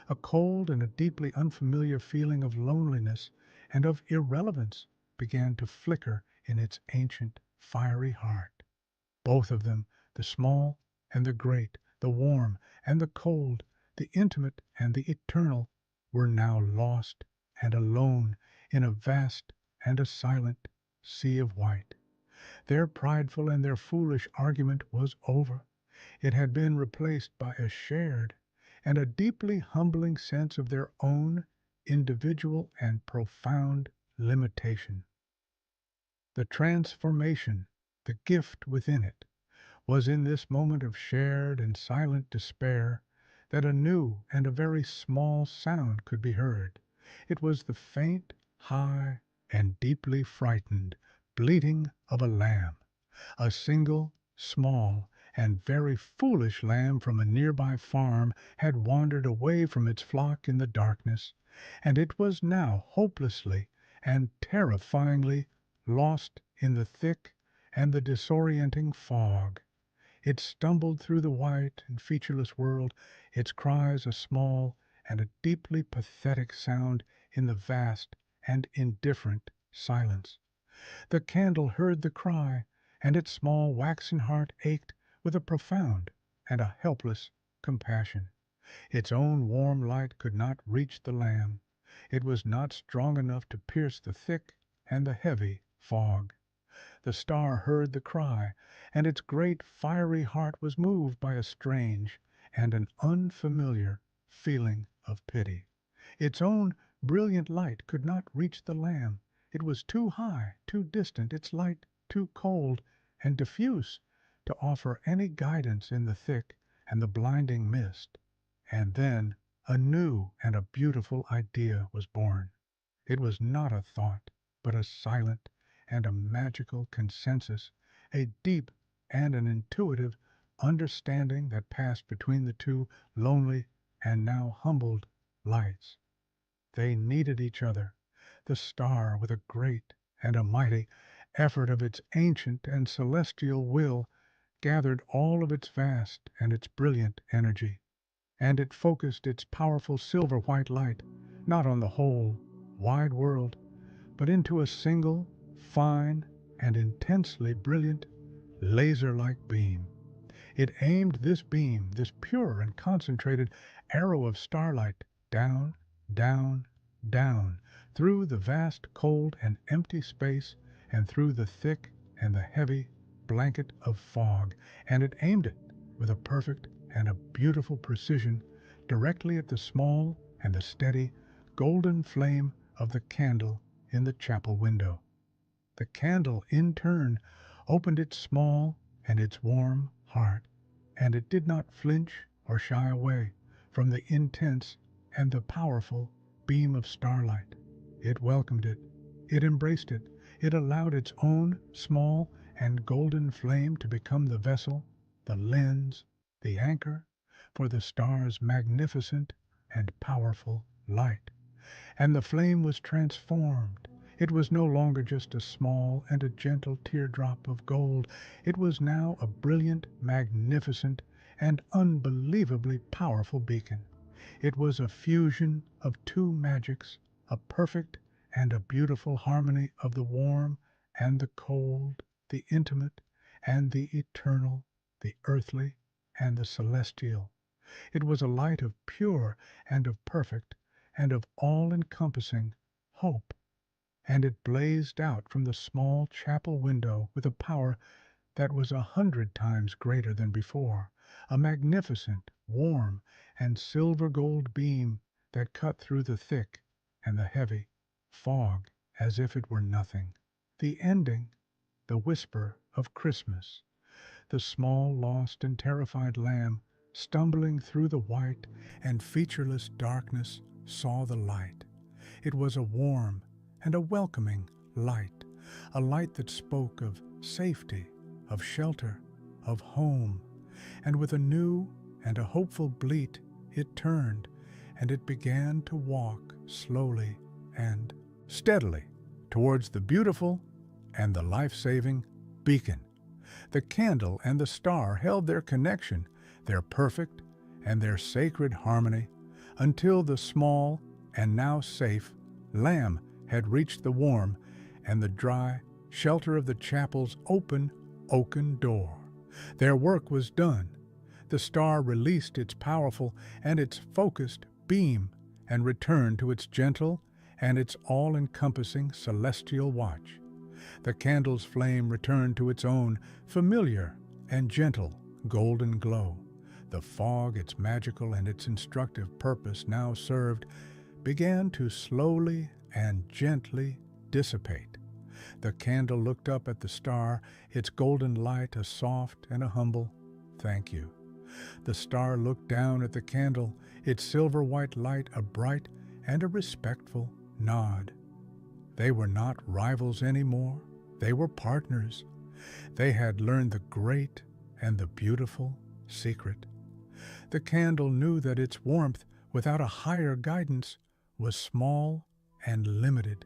A cold and a deeply unfamiliar feeling of loneliness and of irrelevance began to flicker in its ancient, fiery heart. Both of them, the small and the great, the warm and the cold, the intimate and the eternal, were now lost and alone in a vast and a silent sea of white. Their prideful and their foolish argument was over. It had been replaced by a shared and a deeply humbling sense of their own individual and profound limitation. The transformation, the gift within it, was in this moment of shared and silent despair that a new and a very small sound could be heard. It was the faint, high, and deeply frightened bleating of a lamb. A single, small, and very foolish lamb from a nearby farm had wandered away from its flock in the darkness, and it was now hopelessly and terrifyingly lost in the thick and the disorienting fog. It stumbled through the white and featureless world, its cries a small and a deeply pathetic sound in the vast and indifferent silence. The candle heard the cry, and its small waxen heart ached with a profound and a helpless compassion. Its own warm light could not reach the lamb. It was not strong enough to pierce the thick and the heavy fog. The star heard the cry, and its great fiery heart was moved by a strange and an unfamiliar feeling of pity. Its own brilliant light could not reach the lamb. It was too high, too distant, its light too cold and diffuse to offer any guidance in the thick and the blinding mist. And then a new and a beautiful idea was born. It was not a thought, but a silent and a magical consensus, a deep and an intuitive understanding that passed between the two lonely and now humbled lights. They needed each other. The star, with a great and a mighty effort of its ancient and celestial will, gathered all of its vast and its brilliant energy, and it focused its powerful silver-white light not on the whole wide world, but into a single, fine, and intensely brilliant, laser-like beam. It aimed this beam, this pure and concentrated arrow of starlight, down, down, down, through the vast, cold, and empty space, and through the thick and the heavy blanket of fog, and it aimed it with a perfect and a beautiful precision directly at the small and the steady, golden flame of the candle in the chapel window. The candle, in turn, opened its small and its warm heart, and it did not flinch or shy away from the intense and the powerful beam of starlight. It welcomed it, it embraced it, It allowed its own small and golden flame to become the vessel, the lens, the anchor for the star's magnificent and powerful light. And the flame was transformed. It was no longer just a small and a gentle teardrop of gold. It was now a brilliant, magnificent, and unbelievably powerful beacon. It was a fusion of two magics, a perfect and a beautiful harmony of the warm and the cold, the intimate and the eternal, the earthly and the celestial. It was a light of pure and of perfect and of all-encompassing hope, and it blazed out from the small chapel window with a power that was 100 times greater than before, a magnificent, warm, and silver-gold beam that cut through the thick and the heavy fog as if it were nothing. The ending, the whisper of Christmas. The small, lost, and terrified lamb, stumbling through the white and featureless darkness, saw the light. It was a warm and a welcoming light, a light that spoke of safety, of shelter, of home. And with a new and a hopeful bleat, it turned, and it began to walk slowly and steadily towards the beautiful and the life-saving beacon. The candle and the star held their connection, their perfect and their sacred harmony, until the small and now safe lamb had reached the warm and the dry shelter of the chapel's open oaken door. Their work was done. The star released its powerful and its focused beam and returned to its gentle and its all-encompassing celestial watch. The candle's flame returned to its own familiar and gentle golden glow. The fog, its magical and its instructive purpose now served, began to slowly and gently dissipate. The candle looked up at the star, its golden light a soft and a humble thank you. The star looked down at the candle, its silver-white light a bright and a respectful nod. They were not rivals anymore. They were partners. They had learned the great and the beautiful secret. The candle knew that its warmth, without a higher guidance, was small and limited,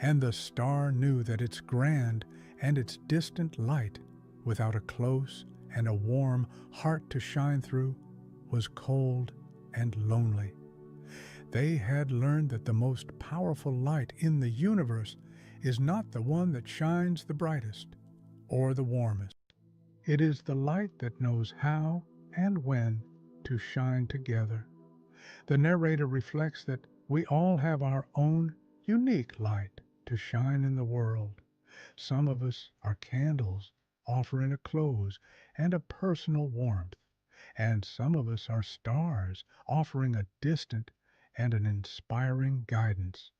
and the star knew that its grand and its distant light, without a close and a warm heart to shine through, was cold and lonely. They had learned that the most powerful light in the universe is not the one that shines the brightest or the warmest. It is the light that knows how and when to shine together. The narrator reflects that we all have our own unique light to shine in the world. Some of us are candles offering a close and a personal warmth, and some of us are stars offering a distant and an inspiring guidance.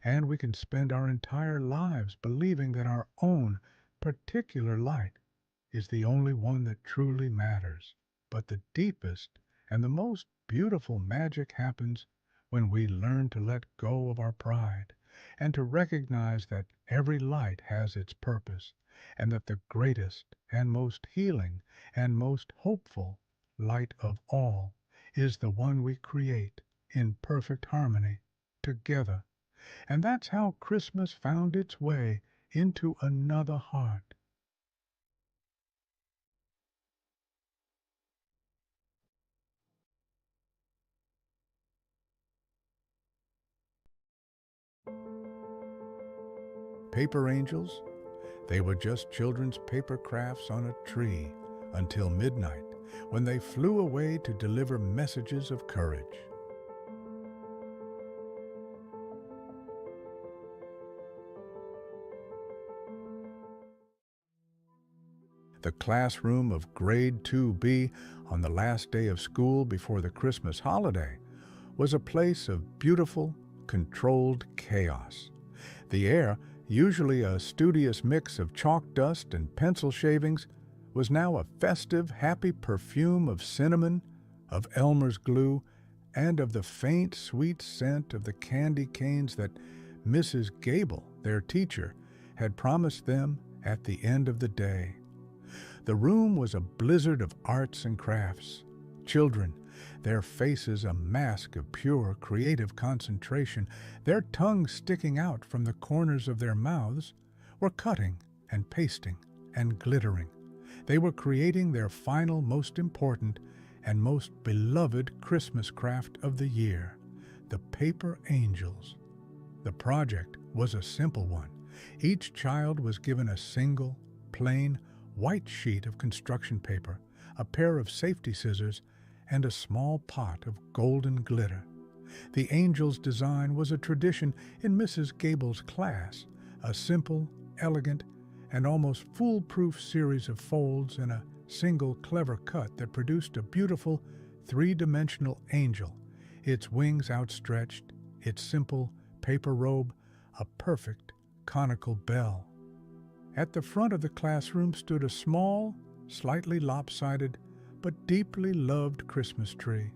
And we can spend our entire lives believing that our own particular light is the only one that truly matters. But the deepest and the most beautiful magic happens when we learn to let go of our pride and to recognize that every light has its purpose, and that the greatest and most healing and most hopeful light of all is the one we create in perfect harmony together. And that's how Christmas found its way into another heart. Paper angels? They were just children's paper crafts on a tree until midnight, when they flew away to deliver messages of courage. The classroom of Grade 2B on the last day of school before the Christmas holiday was a place of beautiful, controlled chaos. The air, usually a studious mix of chalk dust and pencil shavings, was now a festive, happy perfume of cinnamon, of Elmer's glue, and of the faint, sweet scent of the candy canes that Mrs. Gable, their teacher, had promised them at the end of the day. The room was a blizzard of arts and crafts. Children, their faces a mask of pure creative concentration, their tongues sticking out from the corners of their mouths, were cutting and pasting and glittering. They were creating their final, most important, and most beloved Christmas craft of the year, the paper angels. The project was a simple one. Each child was given a single, plain, white sheet of construction paper, a pair of safety scissors, and a small pot of golden glitter. The angel's design was a tradition in Mrs. Gable's class, a simple, elegant, and almost foolproof series of folds in a single clever cut that produced a beautiful three-dimensional angel, its wings outstretched, its simple paper robe a perfect conical bell. At the front of the classroom stood a small, slightly lopsided, but deeply loved Christmas tree.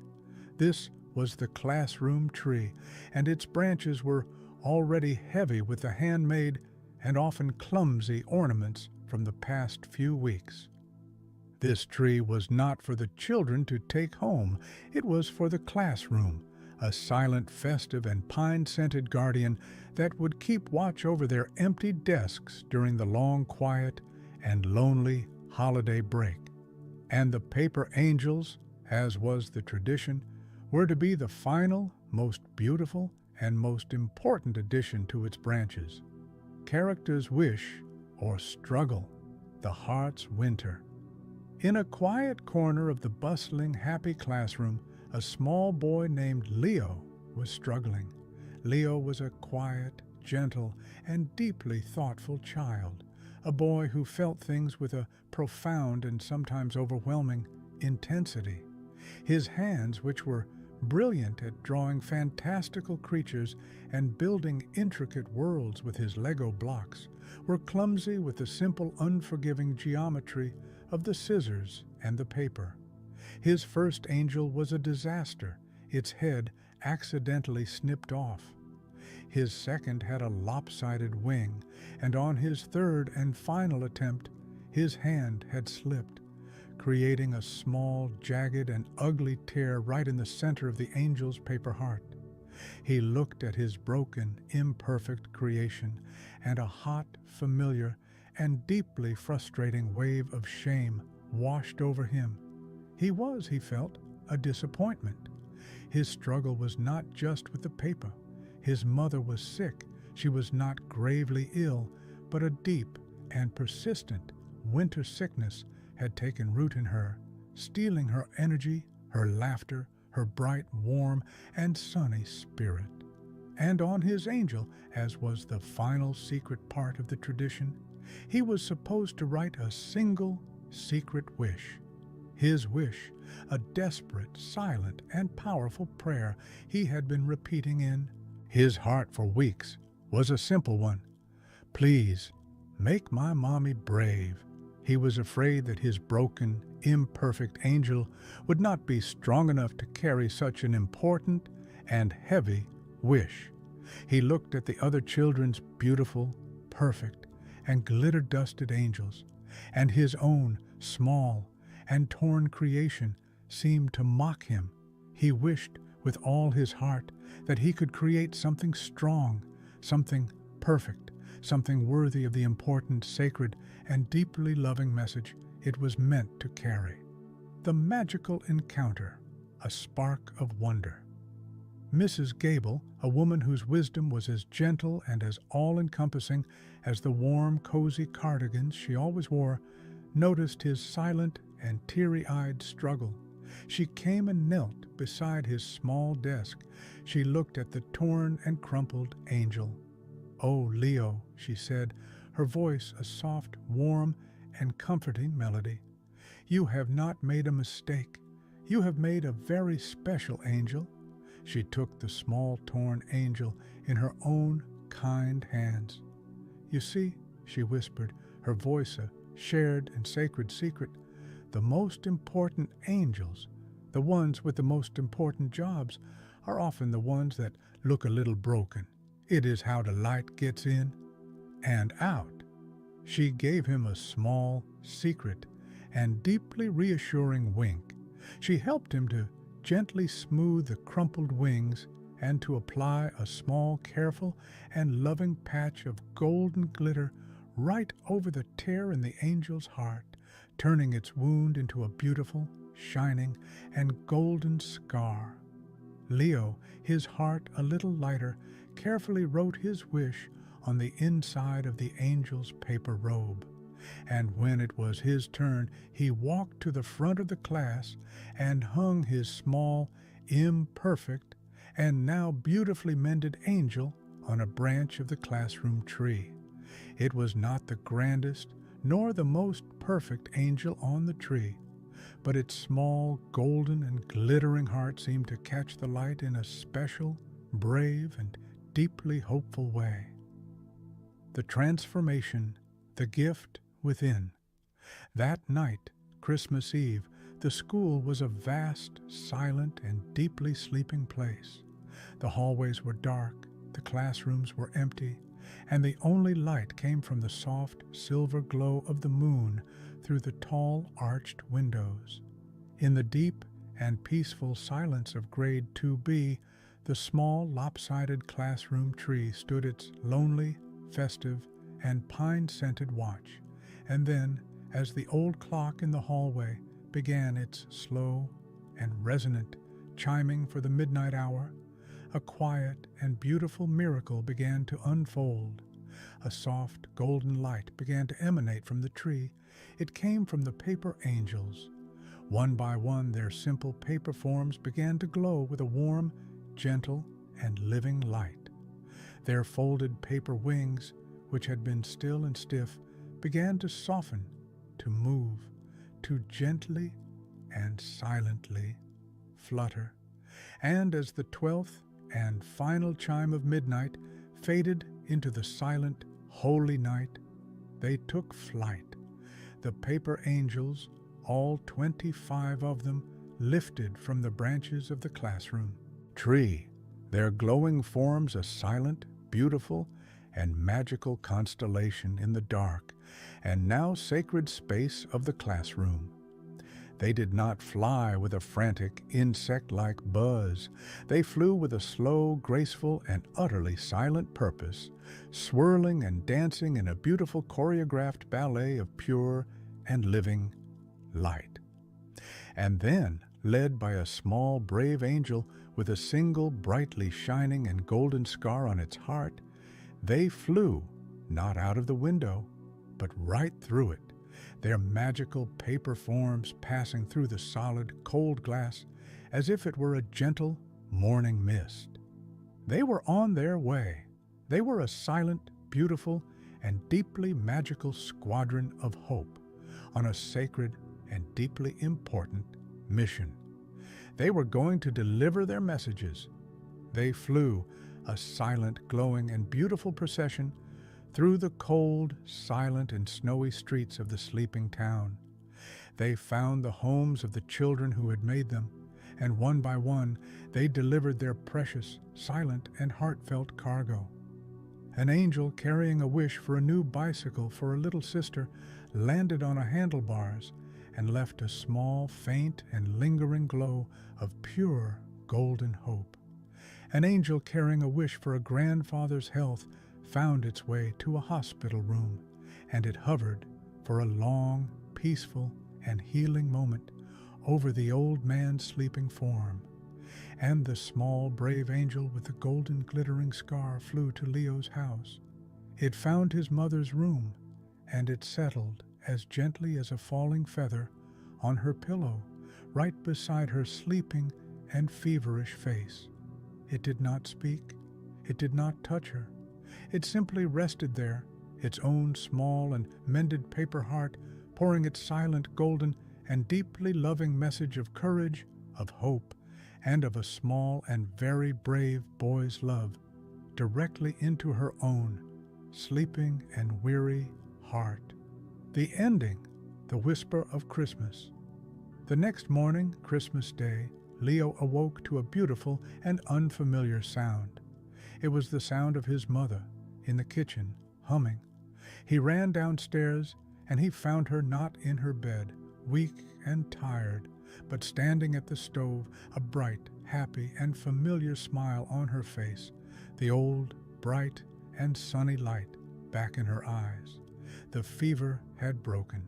This was the classroom tree, and its branches were already heavy with the handmade and often clumsy ornaments from the past few weeks. This tree was not for the children to take home. It was for the classroom, a silent, festive, and pine-scented guardian that would keep watch over their empty desks during the long, quiet, and lonely holiday break. And the paper angels, as was the tradition, were to be the final, most beautiful, and most important addition to its branches. Characters wish or struggle, the heart's winter. In a quiet corner of the bustling, happy classroom, a small boy named Leo was struggling. Leo was a quiet, gentle, and deeply thoughtful child, a boy who felt things with a profound and sometimes overwhelming intensity. His hands, which were brilliant at drawing fantastical creatures and building intricate worlds with his Lego blocks, were clumsy with the simple, unforgiving geometry of the scissors and the paper. His first angel was a disaster, its head accidentally snipped off. His second had a lopsided wing, and on his third and final attempt, his hand had slipped, creating a small, jagged, and ugly tear right in the center of the angel's paper heart. He looked at his broken, imperfect creation, and a hot, familiar, and deeply frustrating wave of shame washed over him. He was, he felt, a disappointment. His struggle was not just with the paper. His mother was sick. She was not gravely ill, but a deep and persistent winter sickness had taken root in her, stealing her energy, her laughter, her bright, warm, and sunny spirit. And on his angel, as was the final secret part of the tradition, he was supposed to write a single secret wish. His wish, a desperate, silent, and powerful prayer he had been repeating in his heart for weeks, was a simple one. Please, make my mommy brave. He was afraid that his broken, imperfect angel would not be strong enough to carry such an important and heavy wish. He looked at the other children's beautiful, perfect, and glitter-dusted angels, and his own small and torn creation seemed to mock him. He wished with all his heart that he could create something strong, something perfect, something worthy of the important, sacred, and deeply loving message it was meant to carry. The magical encounter, a spark of wonder. Mrs. Gable, a woman whose wisdom was as gentle and as all-encompassing as the warm, cozy cardigans she always wore, noticed his silent and teary-eyed struggle. She came and knelt beside his small desk. She looked at the torn and crumpled angel. "Oh, Leo," she said, her voice a soft, warm, and comforting melody. "You have not made a mistake. You have made a very special angel." She took the small torn angel in her own kind hands. "You see," she whispered, her voice a shared and sacred secret, "the most important angels, the ones with the most important jobs, are often the ones that look a little broken. It is how the light gets in." and out. She gave him a small, secret, and deeply reassuring wink. She helped him to gently smooth the crumpled wings and to apply a small, careful, and loving patch of golden glitter right over the tear in the angel's heart, turning its wound into a beautiful, shining, and golden scar. Leo, his heart a little lighter, carefully wrote his wish on the inside of the angel's paper robe. And when it was his turn, he walked to the front of the class and hung his small, imperfect, and now beautifully mended angel on a branch of the classroom tree. It was not the grandest nor the most perfect angel on the tree, but its small, golden, and glittering heart seemed to catch the light in a special, brave, and deeply hopeful way. The transformation, the gift within. That night, Christmas Eve, the school was a vast, silent, and deeply sleeping place. The hallways were dark, the classrooms were empty, and the only light came from the soft silver glow of the moon through the tall arched windows. In the deep and peaceful silence of grade 2B, the small lopsided classroom tree stood its lonely, festive, and pine-scented watch, and then, as the old clock in the hallway began its slow and resonant chiming for the midnight hour, a quiet and beautiful miracle began to unfold. A soft golden light began to emanate from the tree. It came from the paper angels. One by one, their simple paper forms began to glow with a warm, gentle, and living light. Their folded paper wings, which had been still and stiff, began to soften, to move, to gently and silently flutter. And as the 12th and final chime of midnight faded into the silent, holy night, they took flight. The paper angels, all 25 of them, lifted from the branches of the classroom tree, their glowing forms a silent, beautiful, and magical constellation in the dark and now sacred space of the classroom. They did not fly with a frantic, insect-like buzz. They flew with a slow, graceful, and utterly silent purpose, swirling and dancing in a beautiful choreographed ballet of pure and living light. And then, led by a small, brave angel with a single brightly shining and golden scar on its heart, they flew, not out of the window, but right through it, their magical paper forms passing through the solid, cold glass as if it were a gentle morning mist. They were on their way. They were a silent, beautiful, and deeply magical squadron of hope on a sacred and deeply important mission. They were going to deliver their messages. They flew, a silent, glowing, and beautiful procession, through the cold, silent, and snowy streets of the sleeping town. They found the homes of the children who had made them, and one by one they delivered their precious, silent, and heartfelt cargo. An angel carrying a wish for a new bicycle for a little sister landed on a handlebars and left a small, faint, and lingering glow of pure, golden hope. An angel carrying a wish for a grandfather's health found its way to a hospital room, and it hovered for a long, peaceful, and healing moment over the old man's sleeping form. And the small, brave angel with the golden glittering scar flew to Leo's house. It found his mother's room, and it settled as gently as a falling feather on her pillow, right beside her sleeping and feverish face. It did not speak. It did not touch her. It simply rested there, its own small and mended paper heart pouring its silent, golden, and deeply loving message of courage, of hope, and of a small and very brave boy's love directly into her own sleeping and weary heart. The ending, the whisper of Christmas. The next morning, Christmas Day, Leo awoke to a beautiful and unfamiliar sound. It was the sound of his mother in the kitchen, humming He ran downstairs, and he found her not in her bed, weak and tired, but standing at the stove, a bright, happy, and familiar smile on her face, the old, bright, and sunny light back in her eyes. The fever had broken.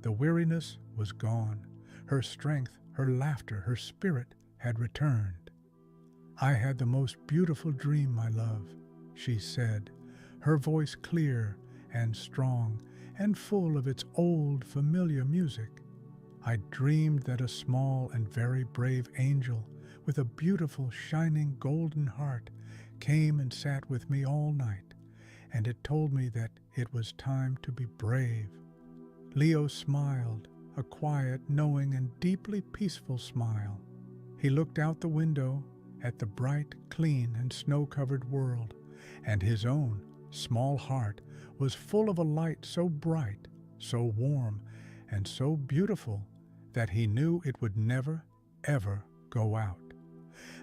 The weariness was gone. Her strength, her laughter, her spirit had returned. "I had the most beautiful dream, my love," she said, her voice clear and strong and full of its old familiar music. "I dreamed that a small and very brave angel with a beautiful shining golden heart came and sat with me all night, and it told me that it was time to be brave." Leo smiled, a quiet, knowing, and deeply peaceful smile. He looked out the window at the bright, clean, and snow-covered world, and his own small heart was full of a light so bright, so warm, and so beautiful that he knew it would never, ever go out.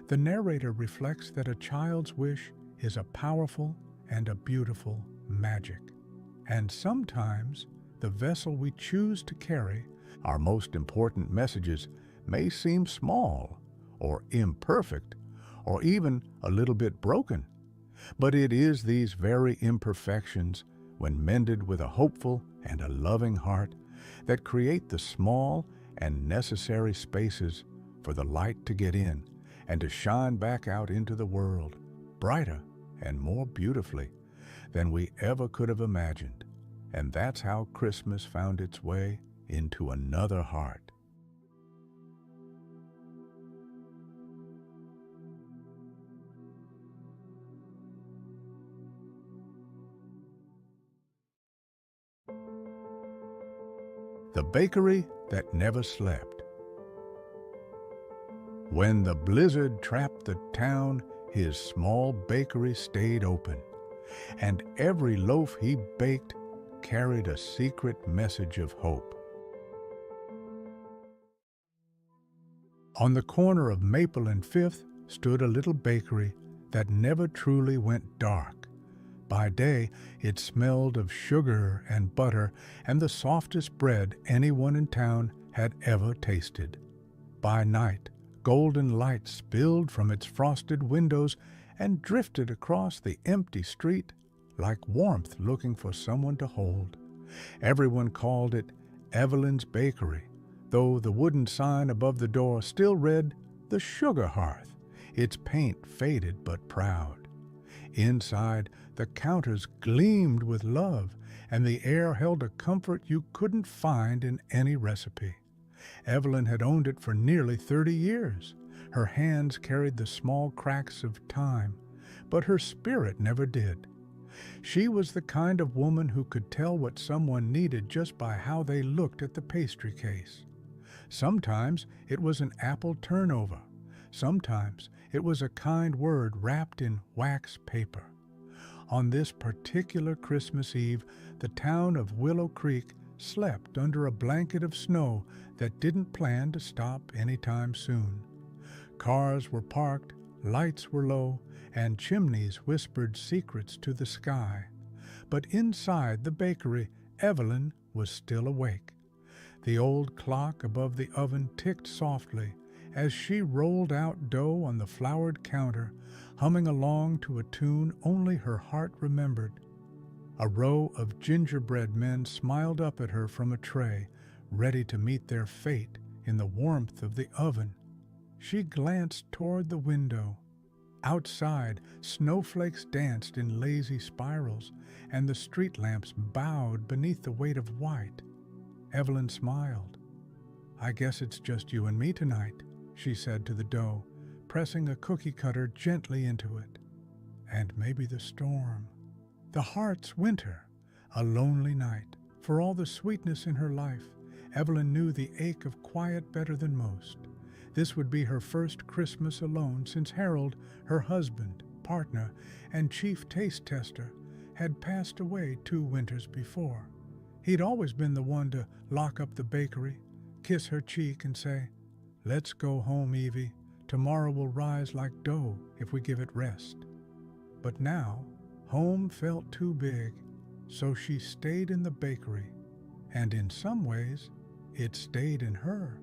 The narrator reflects that a child's wish is a powerful and a beautiful magic. And sometimes the vessel we choose to carry our most important messages may seem small or imperfect or even a little bit broken. But it is these very imperfections, when mended with a hopeful and a loving heart, that create the small and necessary spaces for the light to get in and to shine back out into the world, brighter and more beautifully than we ever could have imagined. And that's how Christmas found its way into another heart. The bakery that never slept. When the blizzard trapped the town, his small bakery stayed open, and every loaf he baked carried a secret message of hope. On the corner of Maple and Fifth stood a little bakery that never truly went dark. By day, it smelled of sugar and butter and the softest bread anyone in town had ever tasted. By night, golden light spilled from its frosted windows and drifted across the empty street like warmth looking for someone to hold. Everyone called it Evelyn's Bakery, though the wooden sign above the door still read The Sugar Hearth, its paint faded but proud. Inside, the counters gleamed with love, and the air held a comfort you couldn't find in any recipe. Evelyn had owned it for nearly 30 years. Her hands carried the small cracks of time, but her spirit never did. She was the kind of woman who could tell what someone needed just by how they looked at the pastry case. Sometimes it was an apple turnover. Sometimes it was a kind word wrapped in wax paper. On this particular Christmas Eve, the town of Willow Creek slept under a blanket of snow that didn't plan to stop anytime soon. Cars were parked, lights were low, and chimneys whispered secrets to the sky. But inside the bakery, Evelyn was still awake. The old clock above the oven ticked softly as she rolled out dough on the floured counter, humming along to a tune only her heart remembered. A row of gingerbread men smiled up at her from a tray, ready to meet their fate in the warmth of the oven. She glanced toward the window. Outside, snowflakes danced in lazy spirals, and the street lamps bowed beneath the weight of white. Evelyn smiled. "I guess it's just you and me tonight," she said to the dough, pressing a cookie cutter gently into it. "And maybe the storm. The heart's winter, a lonely night. For all the sweetness in her life, Evelyn knew the ache of quiet better than most. This would be her first Christmas alone since Harold, her husband, partner, and chief taste tester, had passed away 2 winters before. He'd always been the one to lock up the bakery, kiss her cheek, and say, "Let's go home, Evie. Tomorrow will rise like dough if we give it rest." But now, home felt too big, So she stayed in the bakery, and in some ways, it stayed in her.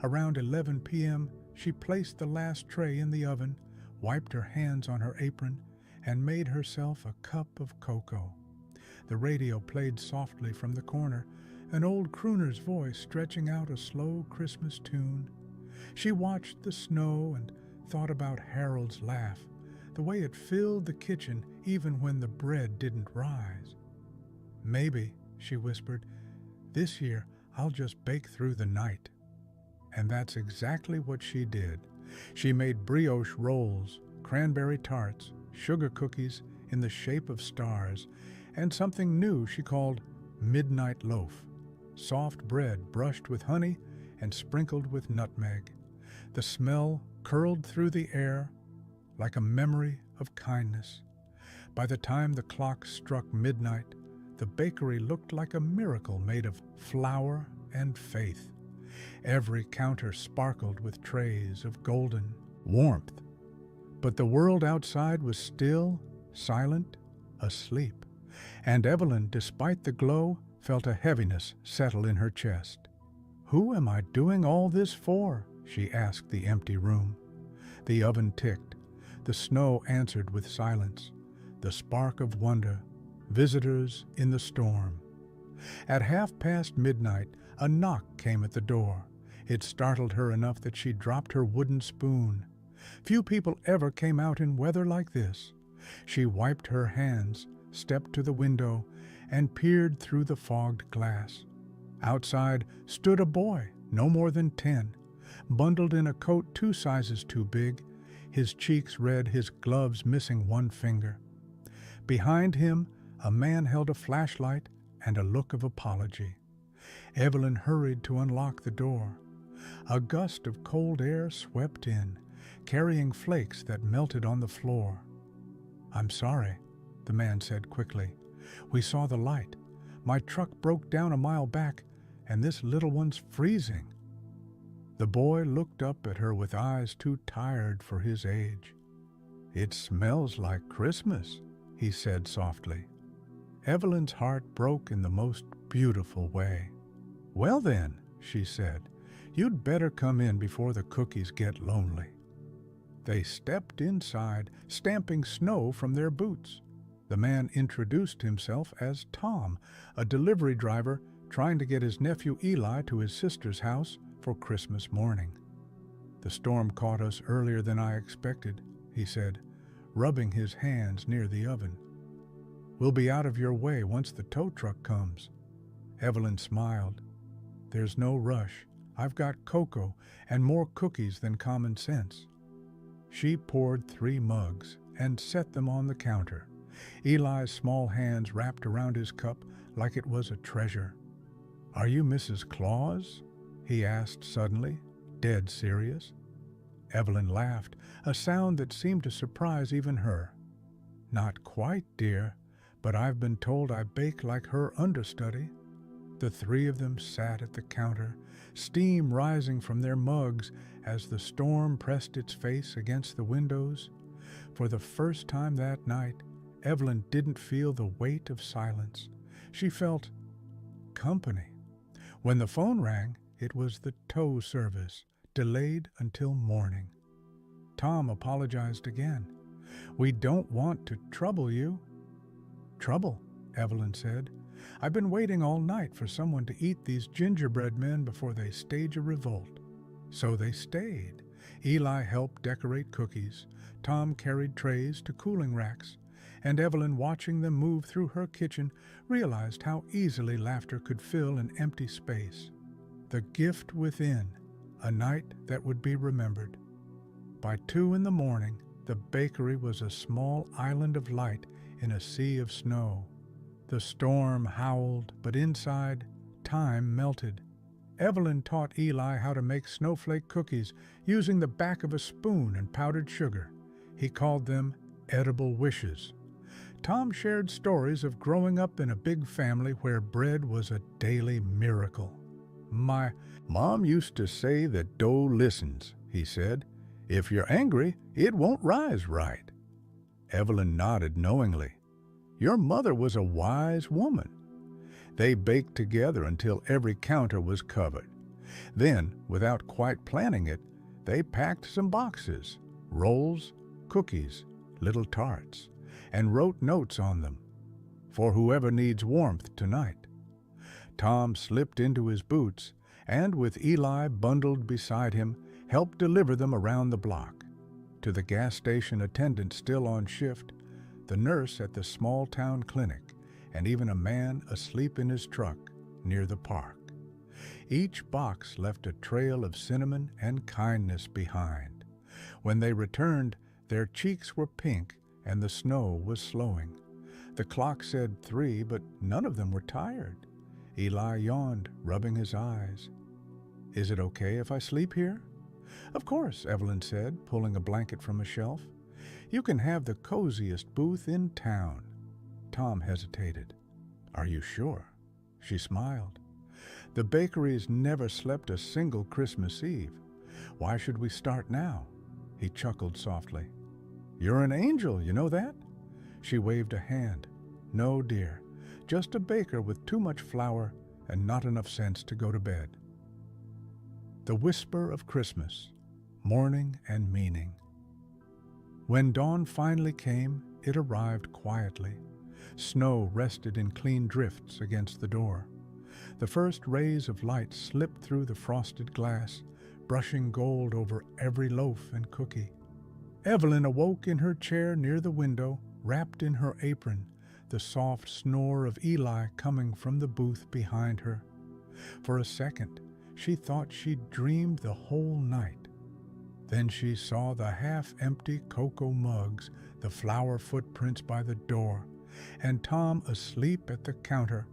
Around 11 p.m., she placed the last tray in the oven, wiped her hands on her apron, and made herself a cup of cocoa. The radio played softly from the corner, an old crooner's voice stretching out a slow Christmas tune. She watched the snow and thought about Harold's laugh, the way it filled the kitchen even when the bread didn't rise. "Maybe," she whispered, "this year I'll just bake through the night." And that's exactly what she did. She made brioche rolls, cranberry tarts, sugar cookies in the shape of stars, and something new she called midnight loaf, soft bread brushed with honey and sprinkled with nutmeg. The smell curled through the air like a memory of kindness. By the time the clock struck midnight, the bakery looked like a miracle made of flour and faith. Every counter sparkled with trays of golden warmth. But the world outside was still, silent, asleep, and Evelyn, despite the glow, felt a heaviness settle in her chest. "Who am I doing all this for?" she asked the empty room. The oven ticked. The snow answered with silence, the spark of wonder, visitors in the storm. At midnight, a knock came at the door. It startled her enough that she dropped her wooden spoon. Few people ever came out in weather like this. She wiped her hands, stepped to the window, and peered through the fogged glass. Outside stood a boy, no more than 10, bundled in a coat 2 sizes too big, his cheeks red, his gloves missing one finger. Behind him, a man held a flashlight and a look of apology. Evelyn hurried to unlock the door. A gust of cold air swept in, carrying flakes that melted on the floor. "I'm sorry," the man said quickly. "We saw the light. My truck broke down a mile back, and this little one's freezing." The boy looked up at her with eyes too tired for his age. "It smells like Christmas," he said softly. Evelyn's heart broke in the most beautiful way. "Well then," she said, "you'd better come in before the cookies get lonely." They stepped inside, stamping snow from their boots. The man introduced himself as Tom, a delivery driver trying to get his nephew Eli to his sister's house for Christmas morning. "The storm caught us earlier than I expected," he said, rubbing his hands near the oven. "We'll be out of your way once the tow truck comes." Evelyn smiled. "There's no rush. I've got cocoa and more cookies than common sense." She poured 3 mugs and set them on the counter. Eli's small hands wrapped around his cup like it was a treasure. "Are you Mrs. Claus?" he asked suddenly, dead serious. Evelyn laughed, a sound that seemed to surprise even her. "Not quite, dear, but I've been told I bake like her understudy." The 3 of them sat at the counter, steam rising from their mugs as the storm pressed its face against the windows. For the first time that night, Evelyn didn't feel the weight of silence. She felt company. When the phone rang, it was the tow service, delayed until morning. Tom apologized again. "We don't want to trouble you." "Trouble," Evelyn said. "I've been waiting all night for someone to eat these gingerbread men before they stage a revolt." So they stayed. Eli helped decorate cookies. Tom carried trays to cooling racks. And Evelyn, watching them move through her kitchen, realized how easily laughter could fill an empty space. The gift within, a night that would be remembered. By 2 in the morning, the bakery was a small island of light in a sea of snow. The storm howled, but inside, time melted. Evelyn taught Eli how to make snowflake cookies using the back of a spoon and powdered sugar. He called them edible wishes. Tom shared stories of growing up in a big family where bread was a daily miracle. "My mom used to say that dough listens," he said. "If you're angry, it won't rise right." Evelyn nodded knowingly. Your mother was a wise woman." They baked together until every counter was covered. Then, without quite planning it, they packed some boxes, rolls, cookies, little tarts, and wrote notes on them. "For whoever needs warmth tonight." Tom slipped into his boots and, with Eli bundled beside him, helped deliver them around the block. To the gas station attendant still on shift, the nurse at the small-town clinic, and even a man asleep in his truck near the park. Each box left a trail of cinnamon and kindness behind. When they returned, their cheeks were pink and the snow was slowing. The clock said 3, but none of them were tired. Eli yawned, rubbing his eyes. "Is it okay if I sleep here?" "Of course," Evelyn said, pulling a blanket from a shelf. "You can have the coziest booth in town." Tom hesitated. "Are you sure?" She smiled. "The bakery's never slept a single Christmas Eve. Why should we start now?" He chuckled softly. "You're an angel, you know that?" She waved a hand. "No, dear, just a baker with too much flour and not enough sense to go to bed." The whisper of Christmas, morning and meaning. When dawn finally came, it arrived quietly. Snow rested in clean drifts against the door. The first rays of light slipped through the frosted glass, brushing gold over every loaf and cookie. Evelyn awoke in her chair near the window, wrapped in her apron, the soft snore of Eli coming from the booth behind her. For a second, she thought she'd dreamed the whole night. Then she saw the half-empty cocoa mugs, the flower footprints by the door, and Tom asleep at the counter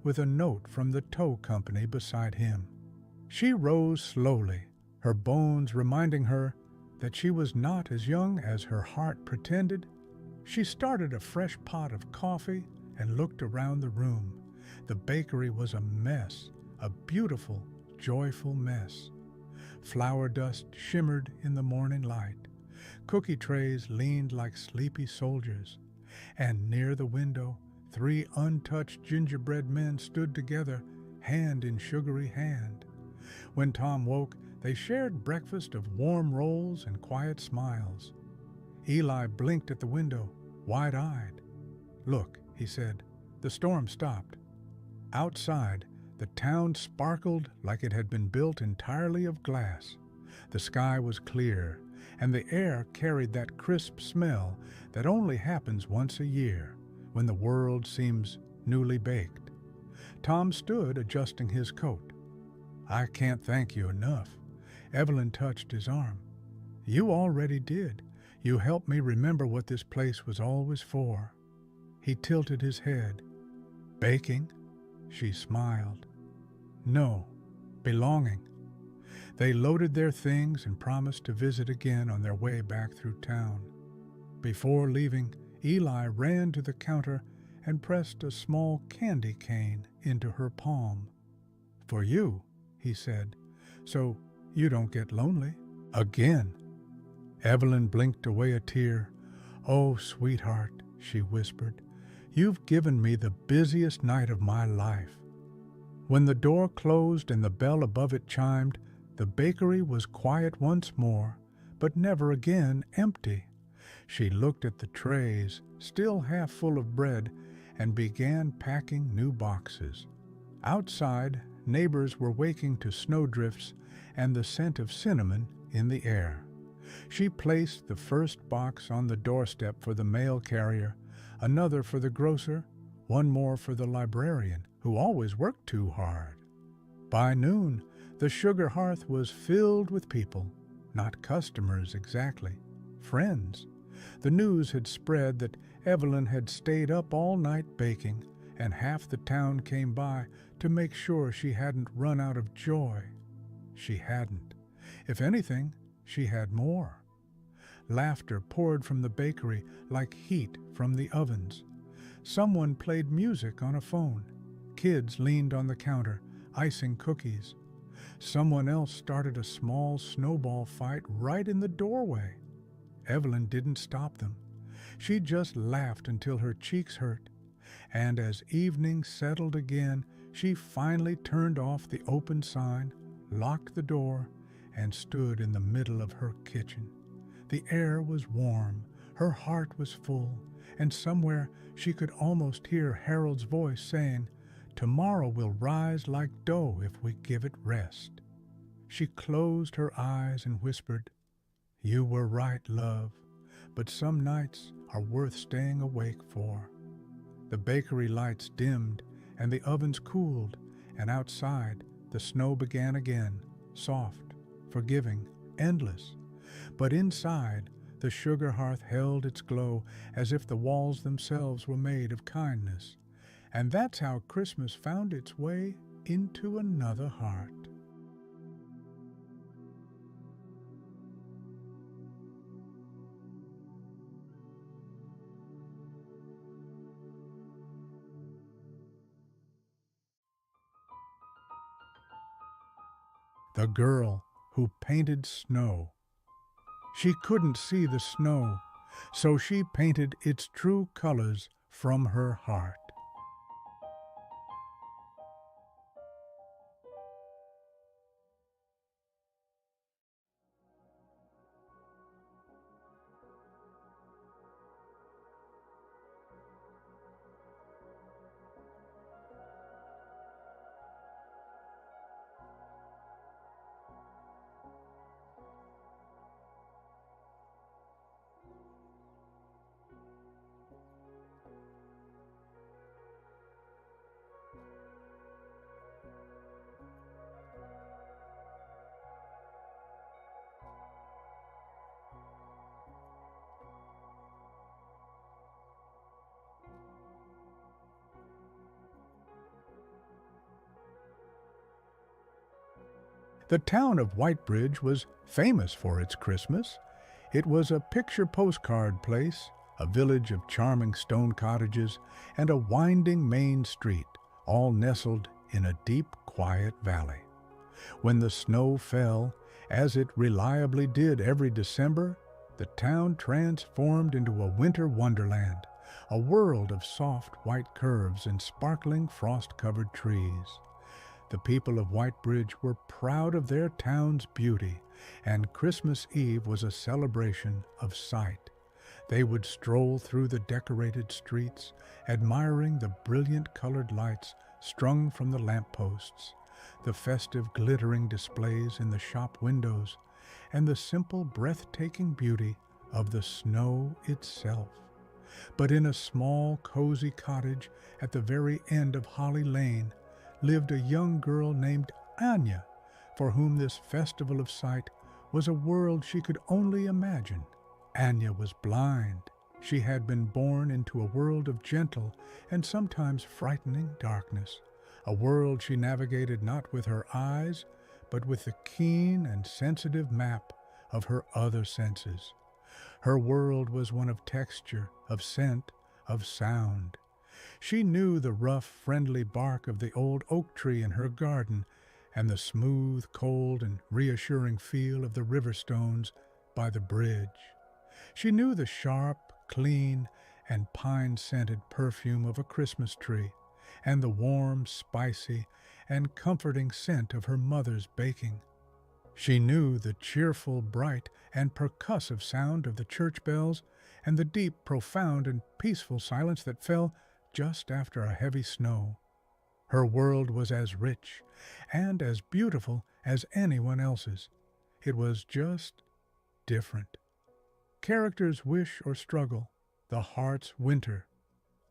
with a note from the tow company beside him. She rose slowly, her bones reminding her that she was not as young as her heart pretended. She started a fresh pot of coffee and looked around the room. The bakery was a mess, a beautiful, joyful mess. Flour dust shimmered in the morning light. Cookie trays leaned like sleepy soldiers. And near the window, 3 untouched gingerbread men stood together, hand in sugary hand. When Tom woke, they shared breakfast of warm rolls and quiet smiles. Eli blinked at the window, wide-eyed. "Look," he said, "the storm stopped." Outside, the town sparkled like it had been built entirely of glass. The sky was clear, and the air carried that crisp smell that only happens once a year, when the world seems newly baked. Tom stood adjusting his coat. "I can't thank you enough." Evelyn touched his arm. "You already did. You helped me remember what this place was always for." He tilted his head. "Baking?" She smiled. "No, belonging." They loaded their things and promised to visit again on their way back through town. Before leaving, Eli ran to the counter and pressed a small candy cane into her palm. "For you," he said, "so you don't get lonely again." Evelyn blinked away a tear. "Oh, sweetheart," she whispered, "you've given me the busiest night of my life." When the door closed and the bell above it chimed, the bakery was quiet once more, but never again empty. She looked at the trays, still half full of bread, and began packing new boxes. Outside, neighbors were waking to snowdrifts and the scent of cinnamon in the air. She placed the first box on the doorstep for the mail carrier, another for the grocer, one more for the librarian, who always worked too hard. By noon, the sugar hearth was filled with people, not customers exactly, friends. The news had spread that Evelyn had stayed up all night baking, and half the town came by to make sure she hadn't run out of joy. She hadn't. If anything, she had more. Laughter poured from the bakery like heat from the ovens. Someone played music on a phone. Kids leaned on the counter, icing cookies. Someone else started a small snowball fight right in the doorway. Evelyn didn't stop them. She just laughed until her cheeks hurt And as evening settled again, she finally turned off the open sign, locked the door, and stood in the middle of her kitchen. The air was warm, her heart was full, and somewhere she could almost hear Harold's voice saying, "Tomorrow will rise like dough if we give it rest." She closed her eyes and whispered, "You were right, love, but some nights are worth staying awake for." The bakery lights dimmed and the ovens cooled, and outside the snow began again, soft, forgiving, endless. But inside, the sugar hearth held its glow as if the walls themselves were made of kindness. And that's how Christmas found its way into another heart. The girl who painted snow. She couldn't see the snow, so she painted its true colors from her heart. The town of Whitebridge was famous for its Christmas. It was a picture postcard place, a village of charming stone cottages, and a winding main street, all nestled in a deep, quiet valley. When the snow fell, as it reliably did every December, the town transformed into a winter wonderland, a world of soft white curves and sparkling frost-covered trees. The people of Whitebridge were proud of their town's beauty, and Christmas Eve was a celebration of sight. They would stroll through the decorated streets, admiring the brilliant colored lights strung from the lampposts, the festive glittering displays in the shop windows, and the simple breathtaking beauty of the snow itself. But in a small, cozy cottage at the very end of Holly Lane lived a young girl named Anya, for whom this festival of sight was a world she could only imagine. Anya was blind. She had been born into a world of gentle and sometimes frightening darkness, a world she navigated not with her eyes, but with the keen and sensitive map of her other senses. Her world was one of texture, of scent, of sound. She knew the rough, friendly bark of the old oak tree in her garden and the smooth, cold, and reassuring feel of the river stones by the bridge. She knew the sharp, clean, and pine-scented perfume of a Christmas tree and the warm, spicy, and comforting scent of her mother's baking. She knew the cheerful, bright, and percussive sound of the church bells and the deep, profound, and peaceful silence that fell just after a heavy snow. Her world was as rich and as beautiful as anyone else's. It was just different. Characters wish or struggle, the heart's winter.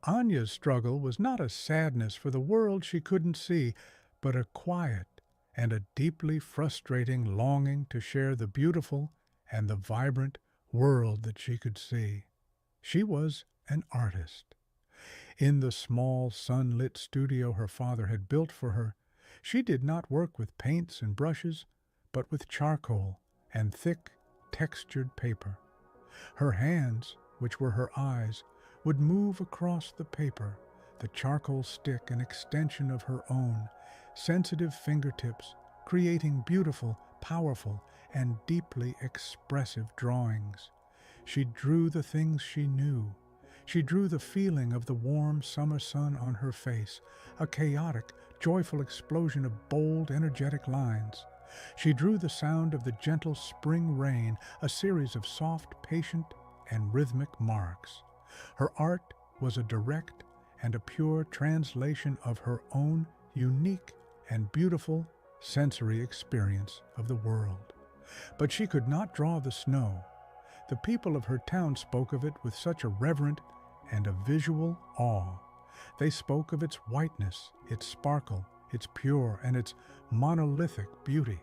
Anya's struggle was not a sadness for the world she couldn't see, but a quiet and a deeply frustrating longing to share the beautiful and the vibrant world that she could see. She was an artist. In the small, sunlit studio her father had built for her, she did not work with paints and brushes, but with charcoal and thick, textured paper. Her hands, which were her eyes, would move across the paper, the charcoal stick an extension of her own, sensitive fingertips, creating beautiful, powerful, and deeply expressive drawings. She drew the things she knew. She drew the feeling of the warm summer sun on her face, a chaotic, joyful explosion of bold, energetic lines. She drew the sound of the gentle spring rain, a series of soft, patient, and rhythmic marks. Her art was a direct and a pure translation of her own unique and beautiful sensory experience of the world. But she could not draw the snow. The people of her town spoke of it with such a reverent and a visual awe. They spoke of its whiteness, its sparkle, its pure, and its monolithic beauty.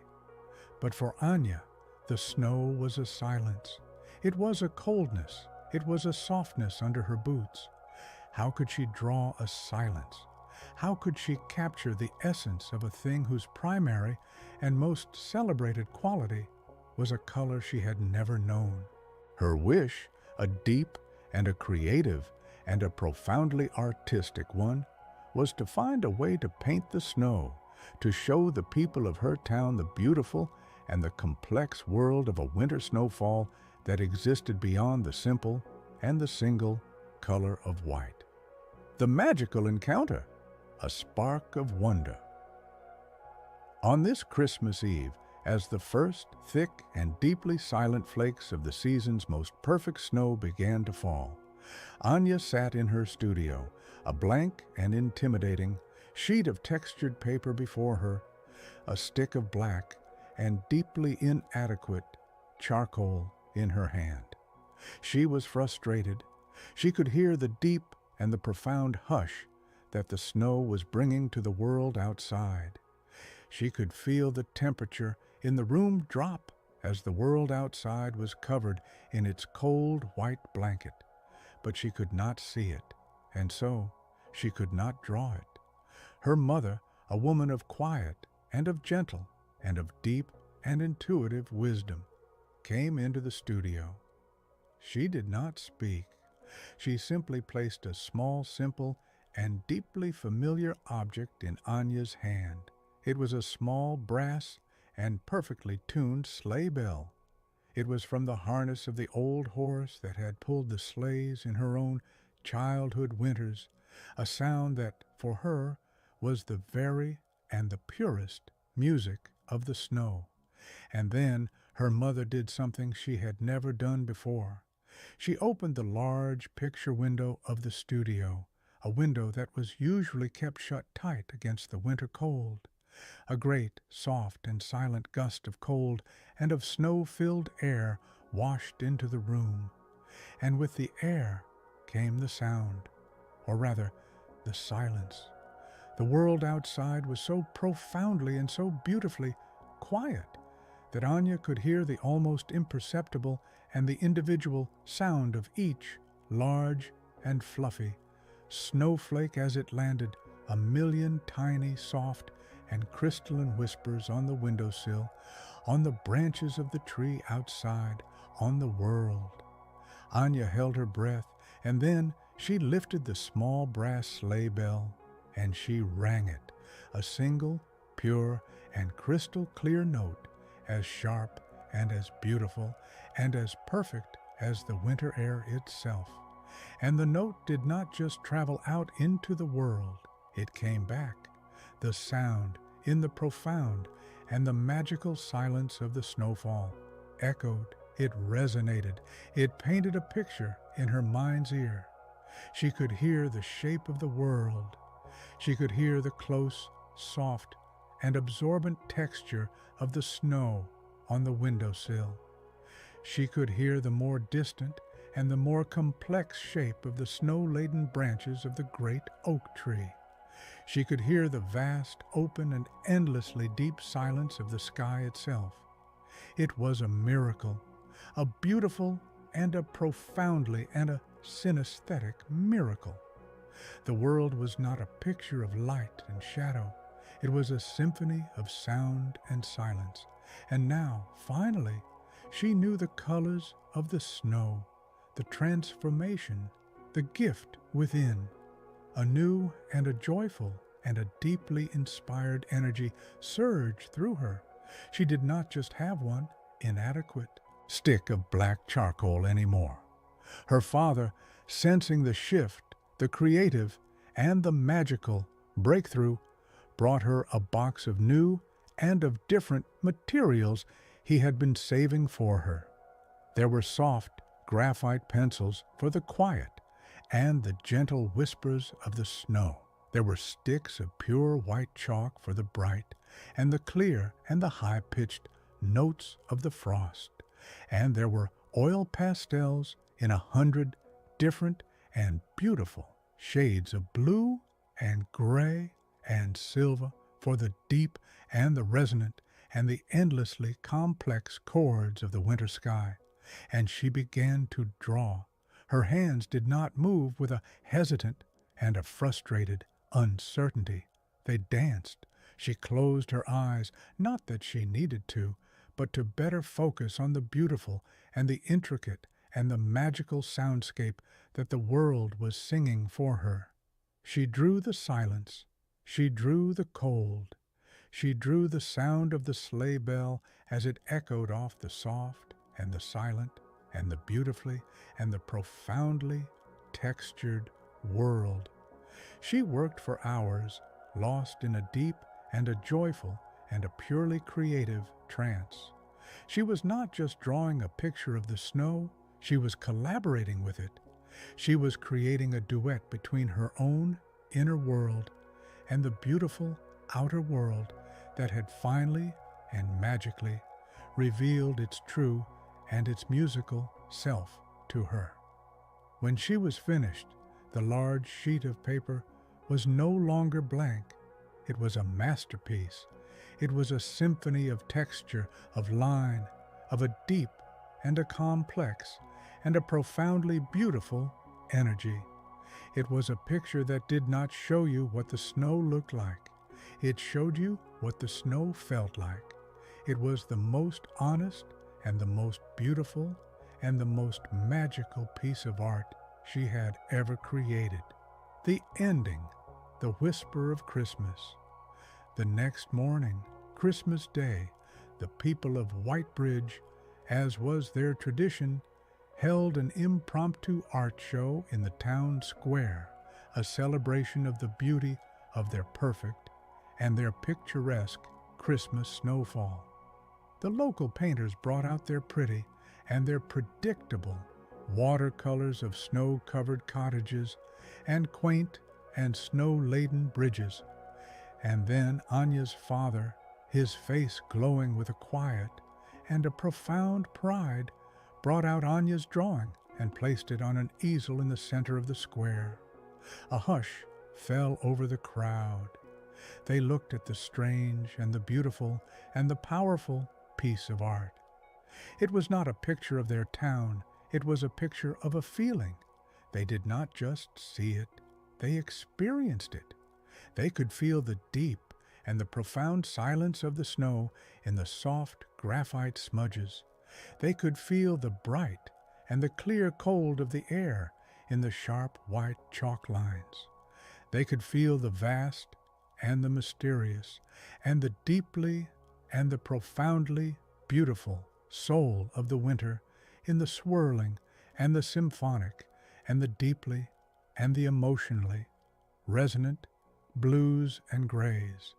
But for Anya, the snow was a silence. It was a coldness. It was a softness under her boots. How could she draw a silence? How could she capture the essence of a thing whose primary and most celebrated quality was a color she had never known? Her wish, a deep and a creative and a profoundly artistic one, was to find a way to paint the snow, to show the people of her town the beautiful and the complex world of a winter snowfall that existed beyond the simple and the single color of white. The magical encounter, a spark of wonder. On this Christmas Eve, as the first thick and deeply silent flakes of the season's most perfect snow began to fall, Anya sat in her studio, a blank and intimidating sheet of textured paper before her, a stick of black and deeply inadequate charcoal in her hand. She was frustrated. She could hear the deep and the profound hush that the snow was bringing to the world outside. She could feel the temperature in the room drop as the world outside was covered in its cold white blanket, but she could not see it, and so she could not draw it. Her mother, a woman of quiet and of gentle and of deep and intuitive wisdom, came into the studio. She did not speak. She simply placed a small, simple, and deeply familiar object in Anya's hand. It was a small brass and perfectly tuned sleigh bell. It was from the harness of the old horse that had pulled the sleighs in her own childhood winters, a sound that, for her, was the very and the purest music of the snow. And then her mother did something she had never done before. She opened the large picture window of the studio, a window that was usually kept shut tight against the winter cold. A great, soft, and silent gust of cold and of snow-filled air washed into the room, and with the air came the sound, or rather, the silence. The world outside was so profoundly and so beautifully quiet that Anya could hear the almost imperceptible and the individual sound of each large and fluffy snowflake as it landed, a million tiny, soft, and crystalline whispers on the windowsill, on the branches of the tree outside, on the world. Anya held her breath, and then she lifted the small brass sleigh bell, and she rang it, a single, pure, and crystal clear note, as sharp and as beautiful and as perfect as the winter air itself. And the note did not just travel out into the world, it came back, the sound in the profound and the magical silence of the snowfall, echoed, it resonated, it painted a picture in her mind's ear. She could hear the shape of the world. She could hear the close, soft, and absorbent texture of the snow on the windowsill. She could hear the more distant and the more complex shape of the snow-laden branches of the great oak tree. She could hear the vast, open, and endlessly deep silence of the sky itself. It was a miracle, a beautiful and a profoundly and a synesthetic miracle. The world was not a picture of light and shadow. It was a symphony of sound and silence. And now, finally, she knew the colors of the snow, the transformation, the gift within. A new and a joyful and a deeply inspired energy surged through her. She did not just have one inadequate stick of black charcoal anymore. Her father, Sensing the shift, the creative, and the magical breakthrough brought her a box of new and of different materials he had been saving for her. There were soft graphite pencils for the quiet and the gentle whispers of the snow. There were sticks of pure white chalk for the bright and the clear and the high-pitched notes of the frost. And there were oil pastels in 100 different and beautiful shades of blue and gray and silver for the deep and the resonant and the endlessly complex chords of the winter sky. And she began to draw. Her hands did not move with a hesitant and a frustrated uncertainty. They danced. She closed her eyes, not that she needed to, but to better focus on the beautiful and the intricate and the magical soundscape that the world was singing for her. She drew the silence. She drew the cold. She drew the sound of the sleigh bell as it echoed off the soft and the silent and the beautifully and the profoundly textured world. She worked for hours, lost in a deep and a joyful and a purely creative trance. She was not just drawing a picture of the snow, she was collaborating with it. She was creating a duet between her own inner world and the beautiful outer world that had finally and magically revealed its true and its musical self to her. When she was finished, the large sheet of paper was no longer blank. It was a masterpiece. It was a symphony of texture, of line, of a deep and a complex and a profoundly beautiful energy. It was a picture that did not show you what the snow looked like. It showed you what the snow felt like. It was the most honest and the most beautiful and the most magical piece of art she had ever created. The ending, the whisper of Christmas. The next morning, Christmas Day, the people of Whitebridge, as was their tradition, held an impromptu art show in the town square, a celebration of the beauty of their perfect and their picturesque Christmas snowfall. The local painters brought out their pretty and their predictable watercolors of snow-covered cottages and quaint and snow-laden bridges. And then Anya's father, his face glowing with a quiet and a profound pride, brought out Anya's drawing and placed it on an easel in the center of the square. A hush fell over the crowd. They looked at the strange and the beautiful and the powerful piece of art. It was not a picture of their town. It was a picture of a feeling. They did not just see it. They experienced it. They could feel the deep and the profound silence of the snow in the soft graphite smudges. They could feel the bright and the clear cold of the air in the sharp white chalk lines. They could feel the vast and the mysterious and the deeply and the profoundly beautiful soul of the winter in the swirling and the symphonic and the deeply and the emotionally resonant blues and grays.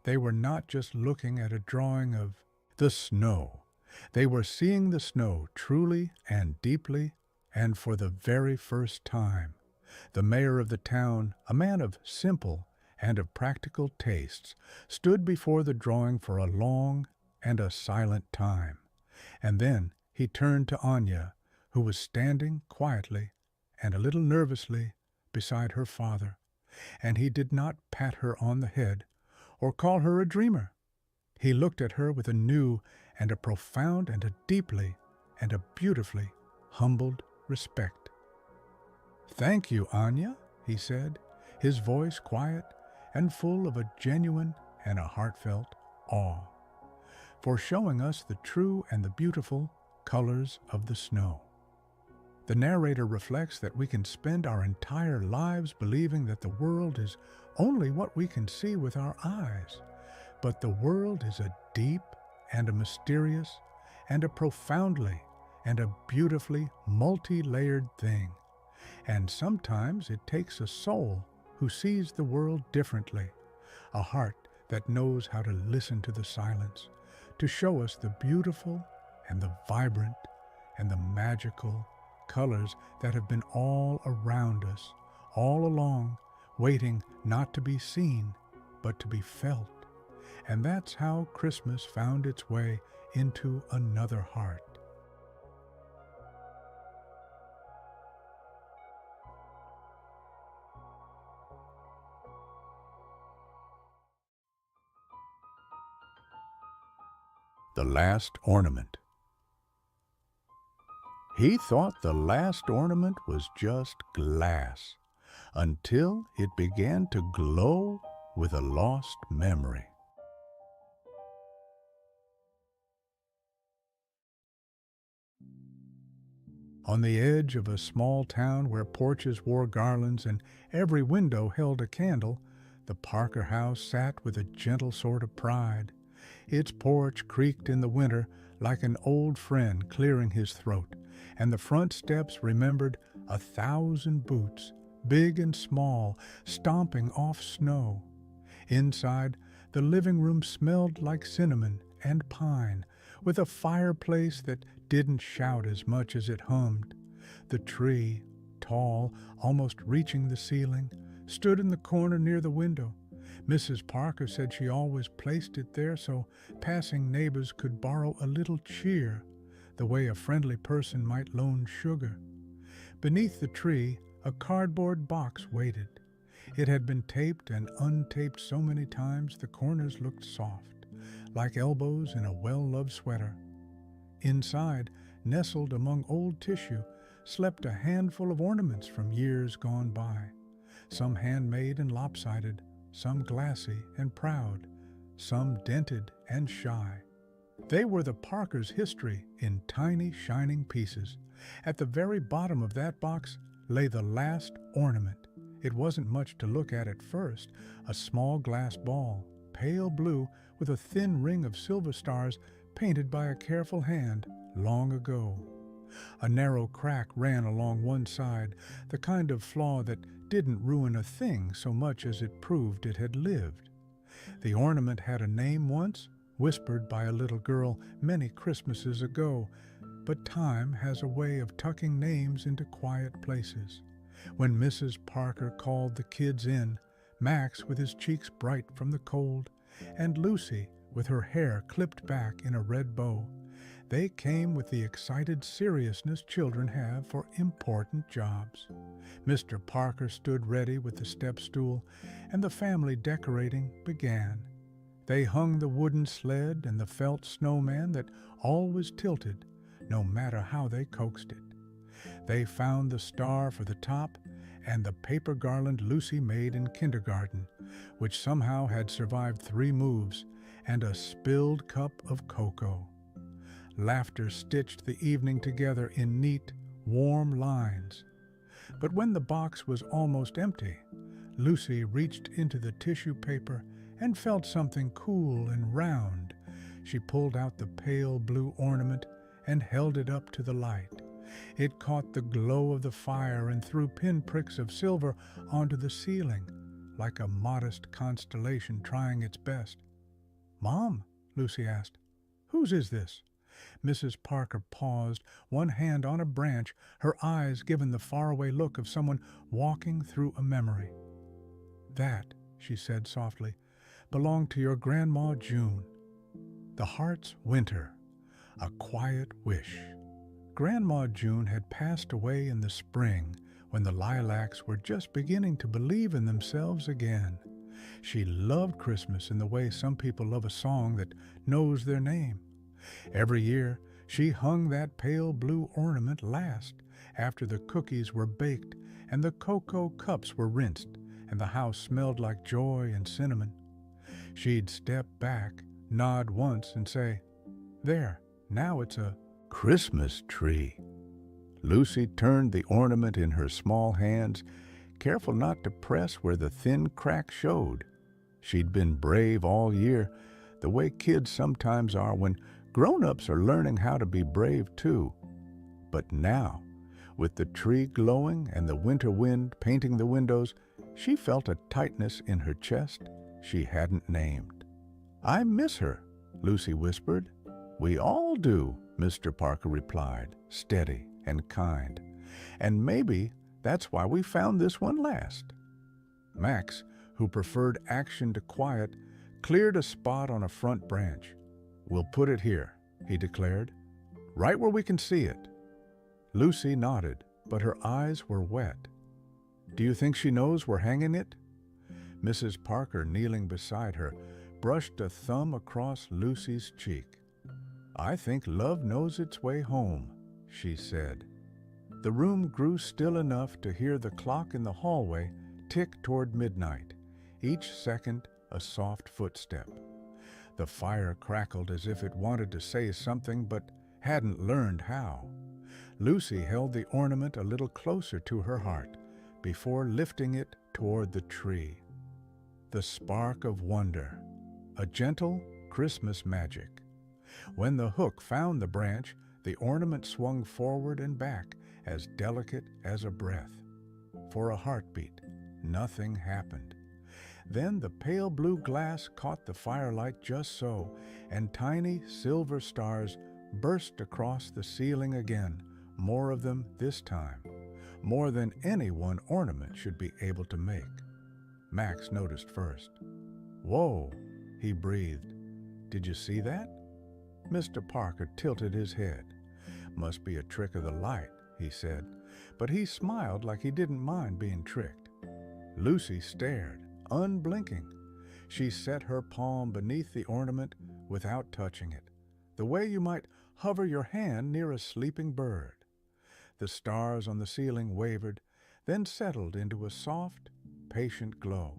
They were not just looking at a drawing of the snow. They were seeing the snow truly and deeply and for the very first time. The mayor of the town, a man of simple and of practical tastes, stood before the drawing for a long and a silent time. And then he turned to Anya, who was standing quietly and a little nervously beside her father, and he did not pat her on the head or call her a dreamer. He looked at her with a new and a profound and a deeply and a beautifully humbled respect. "Thank you, Anya," he said, his voice quiet and full of a genuine and a heartfelt awe, "for showing us the true and the beautiful colors of the snow." The narrator reflects that we can spend our entire lives believing that the world is only what we can see with our eyes, but the world is a deep and a mysterious and a profoundly and a beautifully multi-layered thing. And sometimes it takes a soul who sees the world differently, a heart that knows how to listen to the silence, to show us the beautiful and the vibrant and the magical colors that have been all around us, all along, waiting not to be seen, but to be felt. And that's how Christmas found its way into another heart. The Last Ornament. He thought the last ornament was just glass, until it began to glow with a lost memory. On the edge of a small town where porches wore garlands and every window held a candle, the Parker house sat with a gentle sort of pride. Its porch creaked in the winter like an old friend clearing his throat, and the front steps remembered 1,000 boots, big and small, stomping off snow. Inside, the living room smelled like cinnamon and pine, with a fireplace that didn't shout as much as it hummed. The tree, tall, almost reaching the ceiling, stood in the corner near the window. Mrs. Parker said she always placed it there so passing neighbors could borrow a little cheer, the way a friendly person might loan sugar. Beneath the tree, a cardboard box waited. It had been taped and untaped so many times the corners looked soft, like elbows in a well-loved sweater. Inside, nestled among old tissue, slept a handful of ornaments from years gone by, some handmade and lopsided, some glassy and proud, some dented and shy. They were the Parkers' history in tiny, shining pieces. At the very bottom of that box lay the last ornament. It wasn't much to look at first, a small glass ball, pale blue with a thin ring of silver stars painted by a careful hand long ago. A narrow crack ran along one side, the kind of flaw that didn't ruin a thing so much as it proved it had lived. The ornament had a name once, whispered by a little girl many Christmases ago, but time has a way of tucking names into quiet places. When Mrs. Parker called the kids in, Max with his cheeks bright from the cold, and Lucy with her hair clipped back in a red bow, they came with the excited seriousness children have for important jobs. Mr. Parker stood ready with the step stool, and the family decorating began. They hung the wooden sled and the felt snowman that always tilted, no matter how they coaxed it. They found the star for the top and the paper garland Lucy made in kindergarten, which somehow had survived 3 moves, and a spilled cup of cocoa. Laughter stitched the evening together in neat, warm lines. But when the box was almost empty, Lucy reached into the tissue paper and felt something cool and round. She pulled out the pale blue ornament and held it up to the light. It caught the glow of the fire and threw pinpricks of silver onto the ceiling, like a modest constellation trying its best. "Mom," Lucy asked, "whose is this?" Mrs. Parker paused, one hand on a branch, her eyes given the faraway look of someone walking through a memory. "That," she said softly, "belonged to your Grandma June. The Heart's Winter, a quiet wish." Grandma June had passed away in the spring when the lilacs were just beginning to believe in themselves again. She loved Christmas in the way some people love a song that knows their name. Every year, she hung that pale blue ornament last, after the cookies were baked and the cocoa cups were rinsed and the house smelled like joy and cinnamon. She'd step back, nod once, and say, "There, now it's a Christmas tree." Lucy turned the ornament in her small hands, careful not to press where the thin crack showed. She'd been brave all year, the way kids sometimes are when grown-ups are learning how to be brave too. But now, With the tree glowing and the winter wind painting the windows, she felt a tightness in her chest she hadn't named. "I miss her," Lucy whispered. "We all do," Mr. Parker replied, steady and kind. "And maybe that's why we found this one last." Max, who preferred action to quiet, cleared a spot on a front branch. "We'll put it here," he declared, "right where we can see it." Lucy nodded, but her eyes were wet. "Do you think she knows we're hanging it?" Mrs. Parker, kneeling beside her, brushed a thumb across Lucy's cheek. "I think love knows its way home," she said. The room grew still enough to hear the clock in the hallway tick toward midnight, each second a soft footstep. The fire crackled as if it wanted to say something but hadn't learned how. Lucy held the ornament a little closer to her heart before lifting it toward the tree. The spark of wonder, a gentle Christmas magic. When the hook found the branch, the ornament swung forward and back, as delicate as a breath. For a heartbeat, nothing happened. Then the pale blue glass caught the firelight just so, and tiny silver stars burst across the ceiling again, more of them this time, more than any one ornament should be able to make. Max noticed first. "Whoa," he breathed. "Did you see that?" Mr. Parker tilted his head. "Must be a trick of the light," he said, but he smiled like he didn't mind being tricked. Lucy stared, unblinking. She set her palm beneath the ornament without touching it, the way you might hover your hand near a sleeping bird. The stars on the ceiling wavered, then settled into a soft, patient glow.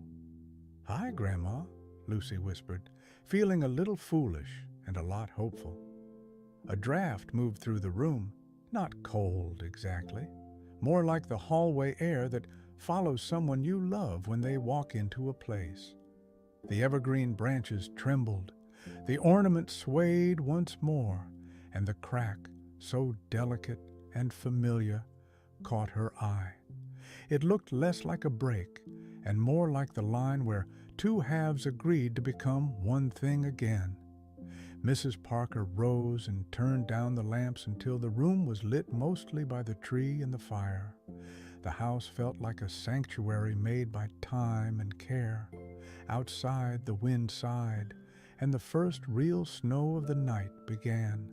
"Hi, Grandma," Lucy whispered, feeling a little foolish and a lot hopeful. A draft moved through the room, not cold exactly, more like the hallway air that follows someone you love when they walk into a place. The evergreen branches trembled, the ornament swayed once more, and the crack, so delicate and familiar, caught her eye. It looked less like a break and more like the line where two halves agreed to become one thing again. Mrs. Parker rose and turned down the lamps until the room was lit mostly by the tree and the fire. The house felt like a sanctuary made by time and care. Outside, the wind sighed, and the first real snow of the night began.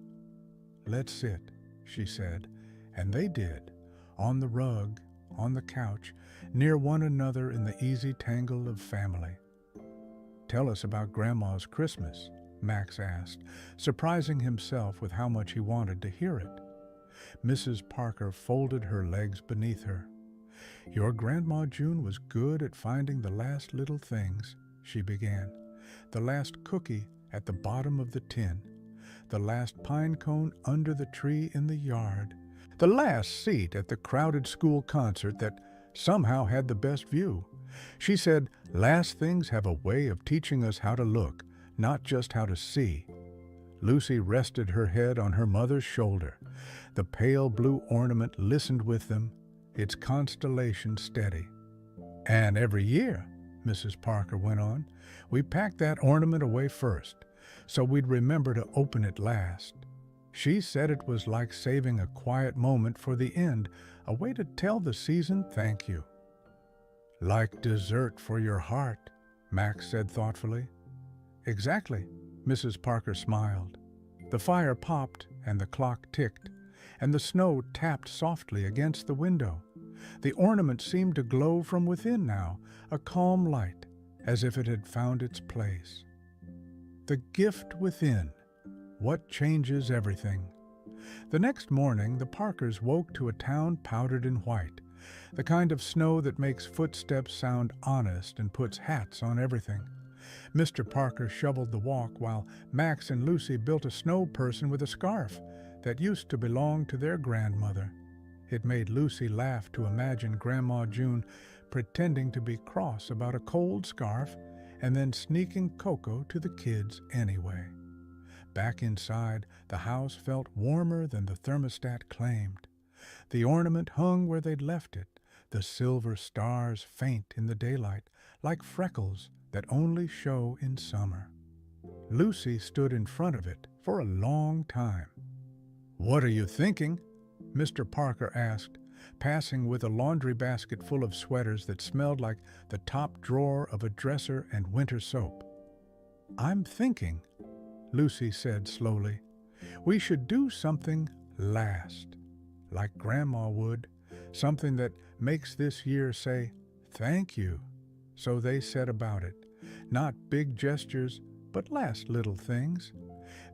"Let's sit," she said, and they did, on the rug, on the couch, near one another in the easy tangle of family. "Tell us about Grandma's Christmas," Max asked, surprising himself with how much he wanted to hear it. Mrs. Parker folded her legs beneath her. "Your Grandma June was good at finding the last little things," she began. "The last cookie at the bottom of the tin, the last pine cone under the tree in the yard, the last seat at the crowded school concert that somehow had the best view. She said, last things have a way of teaching us how to look, not just how to see." Lucy rested her head on her mother's shoulder. The pale blue ornament listened with them, its constellation steady. "And every year," Mrs. Parker went on, "we packed that ornament away first, so we'd remember to open it last. She said it was like saving a quiet moment for the end, a way to tell the season thank you." "Like dessert for your heart," Max said thoughtfully. "Exactly," Mrs. Parker smiled. The fire popped and the clock ticked, and the snow tapped softly against the window. The ornament seemed to glow from within now, a calm light, as if it had found its place. The gift within, what changes everything. The next morning, the Parkers woke to a town powdered in white, the kind of snow that makes footsteps sound honest and puts hats on everything. Mr. Parker shoveled the walk while Max and Lucy built a snow person with a scarf that used to belong to their grandmother. It made Lucy laugh to imagine Grandma June pretending to be cross about a cold scarf and then sneaking cocoa to the kids anyway. Back inside, the house felt warmer than the thermostat claimed. The ornament hung where they'd left it, the silver stars faint in the daylight, like freckles that only show in summer. Lucy stood in front of it for a long time. "What are you thinking?" Mr. Parker asked, passing with a laundry basket full of sweaters that smelled like the top drawer of a dresser and winter soap. "I'm thinking," Lucy said slowly, "we should do something last, like Grandma would, something that makes this year say, 'Thank you.'" So they set about it. Not big gestures, but last little things.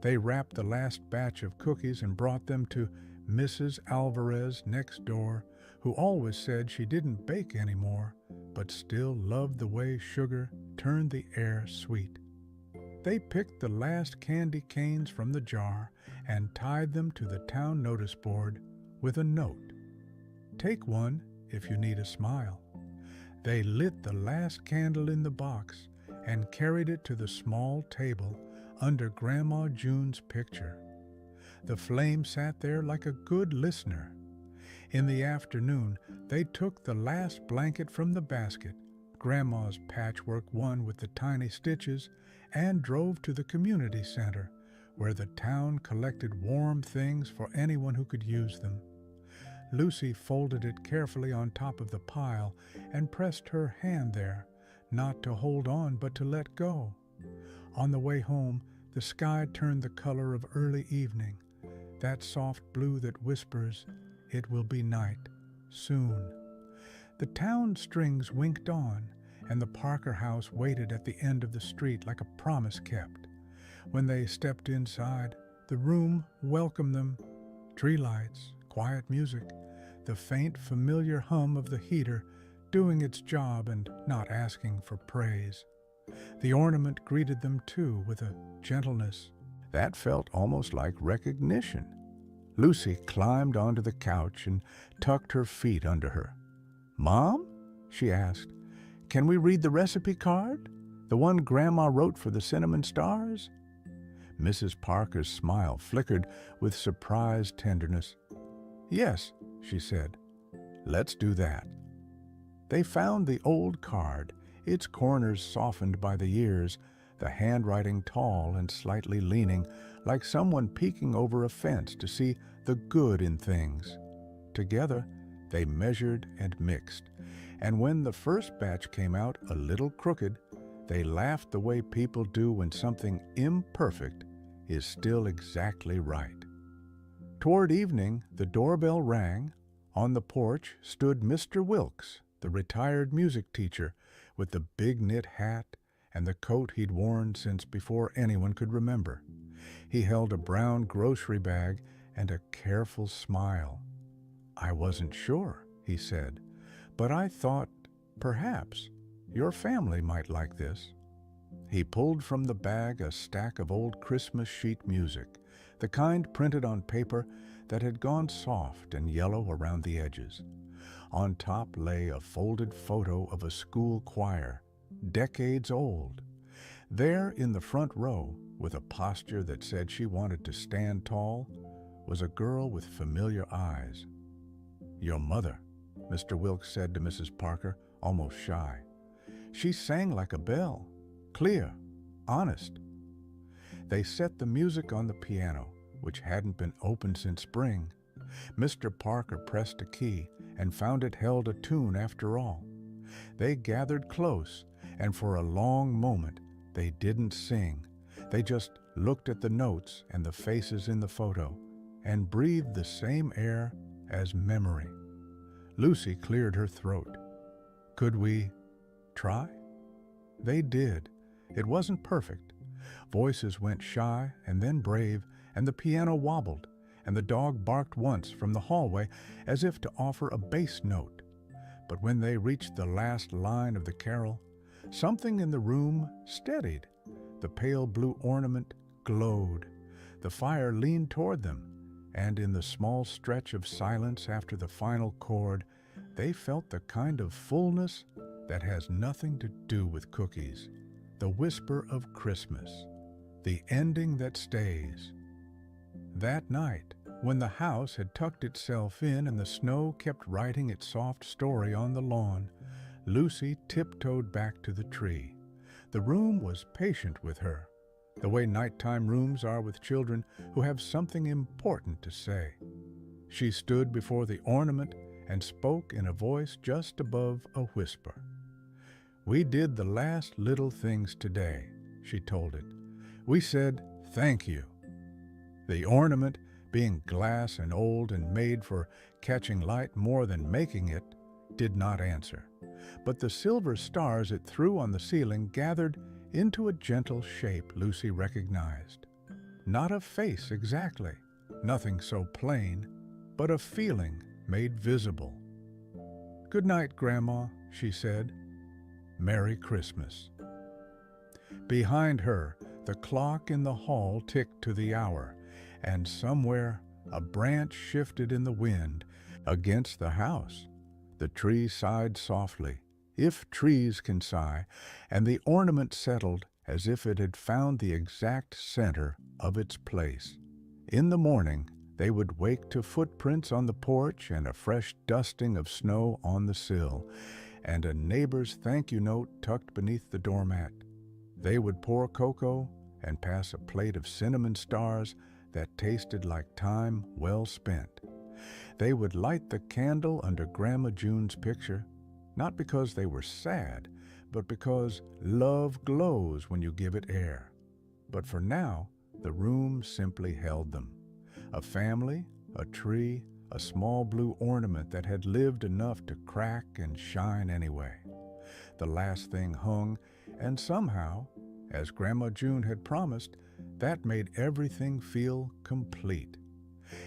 They wrapped the last batch of cookies and brought them to Mrs. Alvarez next door, who always said she didn't bake anymore, but still loved the way sugar turned the air sweet. They picked the last candy canes from the jar and tied them to the town notice board with a note. "Take one if you need a smile." They lit the last candle in the box and carried it to the small table under Grandma June's picture. The flame sat there like a good listener. In the afternoon, they took the last blanket from the basket, Grandma's patchwork one with the tiny stitches, and drove to the community center, where the town collected warm things for anyone who could use them. Lucy folded it carefully on top of the pile and pressed her hand there, not to hold on but to let go. On the way home, the sky turned the color of early evening, that soft blue that whispers, "It will be night, soon." The town strings winked on, and the Parker house waited at the end of the street like a promise kept. When they stepped inside, the room welcomed them. Tree lights, quiet music, the faint familiar hum of the heater doing its job and not asking for praise. The ornament greeted them too with a gentleness that felt almost like recognition. Lucy climbed onto the couch and tucked her feet under her. "Mom," she asked, "can we read the recipe card? The one Grandma wrote for the cinnamon stars?" Mrs. Parker's smile flickered with surprised tenderness. "Yes," she said, "let's do that." They found the old card, its corners softened by the years, the handwriting tall and slightly leaning, like someone peeking over a fence to see the good in things. Together, they measured and mixed, and when the first batch came out a little crooked, they laughed the way people do when something imperfect is still exactly right. Toward evening, the doorbell rang. On the porch stood Mr. Wilkes, the retired music teacher, with the big knit hat and the coat he'd worn since before anyone could remember. He held a brown grocery bag and a careful smile. "I wasn't sure," he said, "but I thought, perhaps, your family might like this." He pulled from the bag a stack of old Christmas sheet music, the kind printed on paper that had gone soft and yellow around the edges. On top lay a folded photo of a school choir, decades old. There in the front row, with a posture that said she wanted to stand tall, was a girl with familiar eyes. "Your mother," Mr. Wilkes said to Mrs. Parker, almost shy. "She sang like a bell, clear, honest." They set the music on the piano, which hadn't been opened since spring. Mr. Parker pressed a key and found it held a tune after all. They gathered close, and for a long moment they didn't sing. They just looked at the notes and the faces in the photo and breathed the same air as memory. Lucy cleared her throat. "Could we try?" They did. It wasn't perfect. Voices went shy and then brave, and the piano wobbled, and the dog barked once from the hallway as if to offer a bass note. But when they reached the last line of the carol, something in the room steadied. The pale blue ornament glowed. The fire leaned toward them, and in the small stretch of silence after the final chord, they felt the kind of fullness that has nothing to do with cookies, the whisper of Christmas, the ending that stays. That night, When the house had tucked itself in and the snow kept writing its soft story on the lawn, Lucy tiptoed back to the tree. The room was patient with her, the way nighttime rooms are with children who have something important to say. She stood before the ornament and spoke in a voice just above a whisper. "We did the last little things today," she told it. "We said thank you." The ornament, being glass and old and made for catching light more than making it, did not answer. But the silver stars it threw on the ceiling gathered into a gentle shape Lucy recognized. Not a face exactly, nothing so plain, but a feeling made visible. "Good night, Grandma," she said. "Merry Christmas." Behind her, the clock in the hall ticked to the hour, and somewhere a branch shifted in the wind against the house. The tree sighed softly, if trees can sigh, and the ornament settled as if it had found the exact center of its place. In the morning, they would wake to footprints on the porch and a fresh dusting of snow on the sill, and a neighbor's thank you note tucked beneath the doormat. They would pour cocoa and pass a plate of cinnamon stars that tasted like time well spent. They would light the candle under Grandma June's picture, not because they were sad, but because love glows when you give it air. But for now, the room simply held them. A family, a tree, a small blue ornament that had lived enough to crack and shine anyway. The last thing hung, and somehow, as Grandma June had promised, that made everything feel complete.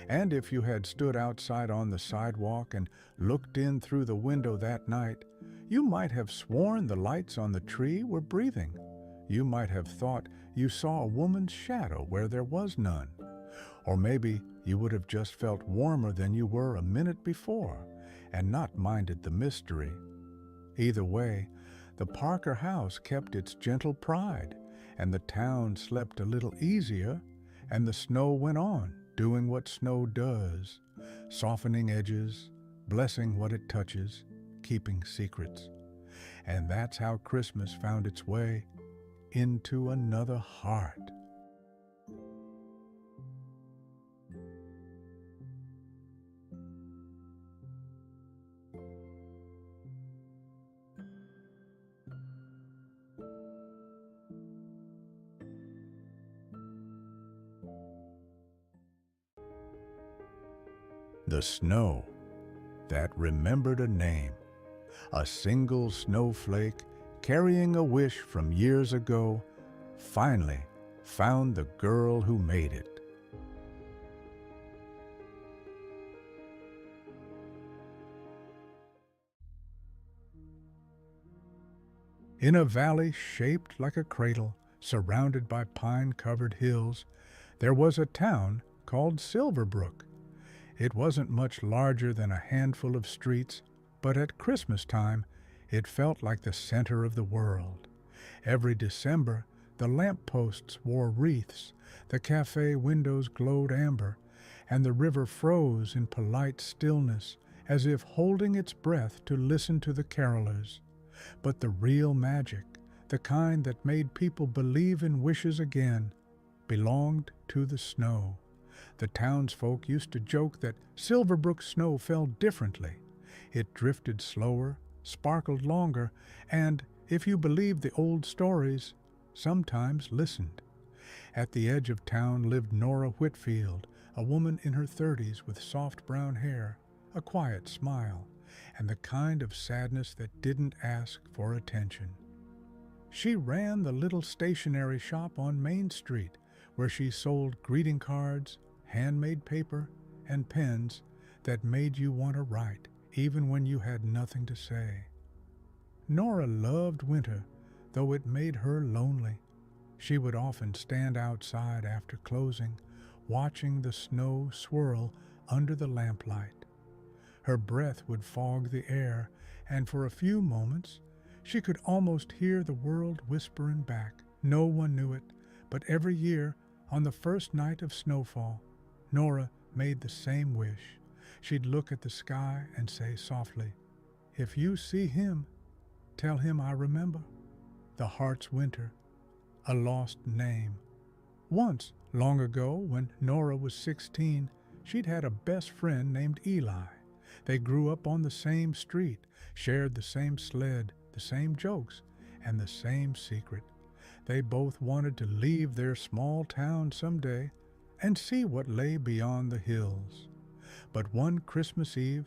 And if you had stood outside on the sidewalk and looked in through the window that night, you might have sworn the lights on the tree were breathing. You might have thought you saw a woman's shadow where there was none. Or maybe you would have just felt warmer than you were a minute before and not minded the mystery. Either way, the Parker house kept its gentle pride, and the town slept a little easier, and the snow went on, doing what snow does, softening edges, blessing what it touches, keeping secrets. And that's how Christmas found its way into another heart. The snow that remembered a name, a single snowflake carrying a wish from years ago, finally found the girl who made it. In a valley shaped like a cradle, surrounded by pine-covered hills, there was a town called Silverbrook. It wasn't much larger than a handful of streets, but at Christmas time, it felt like the center of the world. Every December, the lampposts wore wreaths, the cafe windows glowed amber, and the river froze in polite stillness, as if holding its breath to listen to the carolers. But the real magic, the kind that made people believe in wishes again, belonged to the snow. The townsfolk used to joke that Silverbrook snow fell differently. It drifted slower, sparkled longer, and, if you believed the old stories, sometimes listened. At the edge of town lived Nora Whitfield, a woman in her 30s with soft brown hair, a quiet smile, and the kind of sadness that didn't ask for attention. She ran the little stationery shop on Main Street, where she sold greeting cards, handmade paper, and pens that made you want to write, even when you had nothing to say. Nora loved winter, though it made her lonely. She would often stand outside after closing, watching the snow swirl under the lamplight. Her breath would fog the air, and for a few moments, she could almost hear the world whispering back. No one knew it, but every year, on the first night of snowfall, Nora made the same wish. She'd look at the sky and say softly, "If you see him, tell him I remember the heart's winter, a lost name." Once, long ago, when Nora was 16, she'd had a best friend named Eli. They grew up on the same street, shared the same sled, the same jokes, and the same secret. They both wanted to leave their small town someday and see what lay beyond the hills. But one Christmas Eve,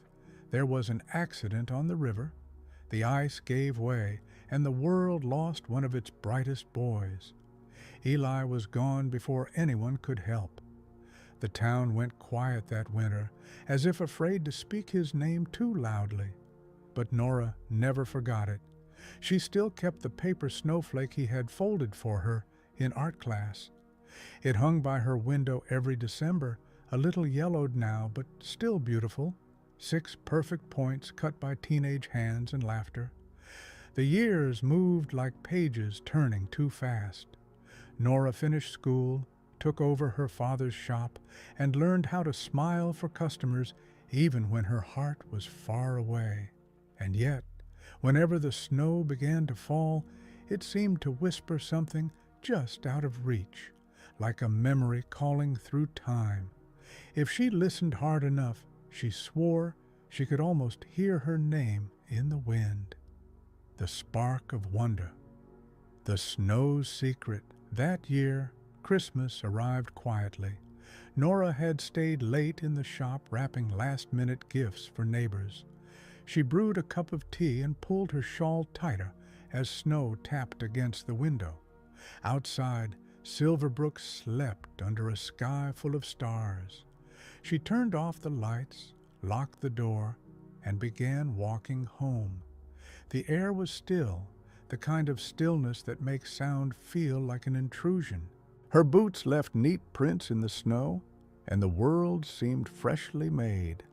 there was an accident on the river. The ice gave way, and the world lost one of its brightest boys. Eli was gone before anyone could help. The town went quiet that winter, as if afraid to speak his name too loudly. But Nora never forgot it. She still kept the paper snowflake he had folded for her in art class. It hung by her window every December, a little yellowed now, but still beautiful. 6 perfect points cut by teenage hands and laughter. The years moved like pages turning too fast. Nora finished school, took over her father's shop, and learned how to smile for customers even when her heart was far away. And yet, whenever the snow began to fall, it seemed to whisper something just out of reach, like a memory calling through time. If she listened hard enough, she swore she could almost hear her name in the wind. The spark of wonder. The snow's secret. That year, Christmas arrived quietly. Nora had stayed late in the shop wrapping last-minute gifts for neighbors. She brewed a cup of tea and pulled her shawl tighter as snow tapped against the window. Outside, Silverbrook slept under a sky full of stars. She turned off the lights, locked the door, and began walking home. The air was still, the kind of stillness that makes sound feel like an intrusion. Her boots left neat prints in the snow, and the world seemed freshly made.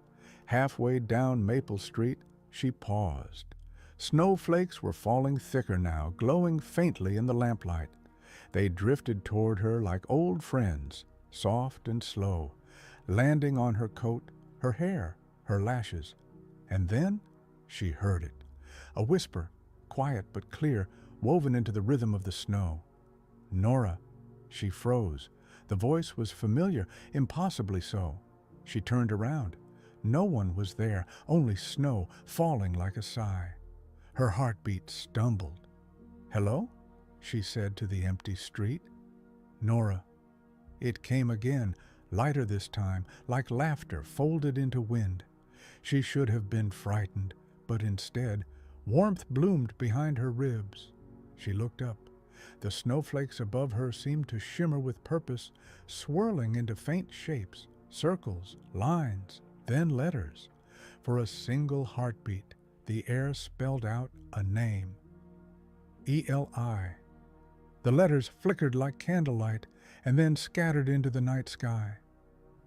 Halfway down Maple Street, she paused. Snowflakes were falling thicker now, glowing faintly in the lamplight. They drifted toward her like old friends, soft and slow, landing on her coat, her hair, her lashes. And then she heard it. A whisper, quiet but clear, woven into the rhythm of the snow. "Nora." She froze. The voice was familiar, impossibly so. She turned around. No one was there, only snow falling like a sigh. Her heartbeat stumbled. "Hello?" she said to the empty street. "Nora." It came again, lighter this time, like laughter folded into wind. She should have been frightened, but instead, warmth bloomed behind her ribs. She looked up. The snowflakes above her seemed to shimmer with purpose, swirling into faint shapes, circles, lines, then letters. For a single heartbeat, the air spelled out a name. Eli. The letters flickered like candlelight and then scattered into the night sky.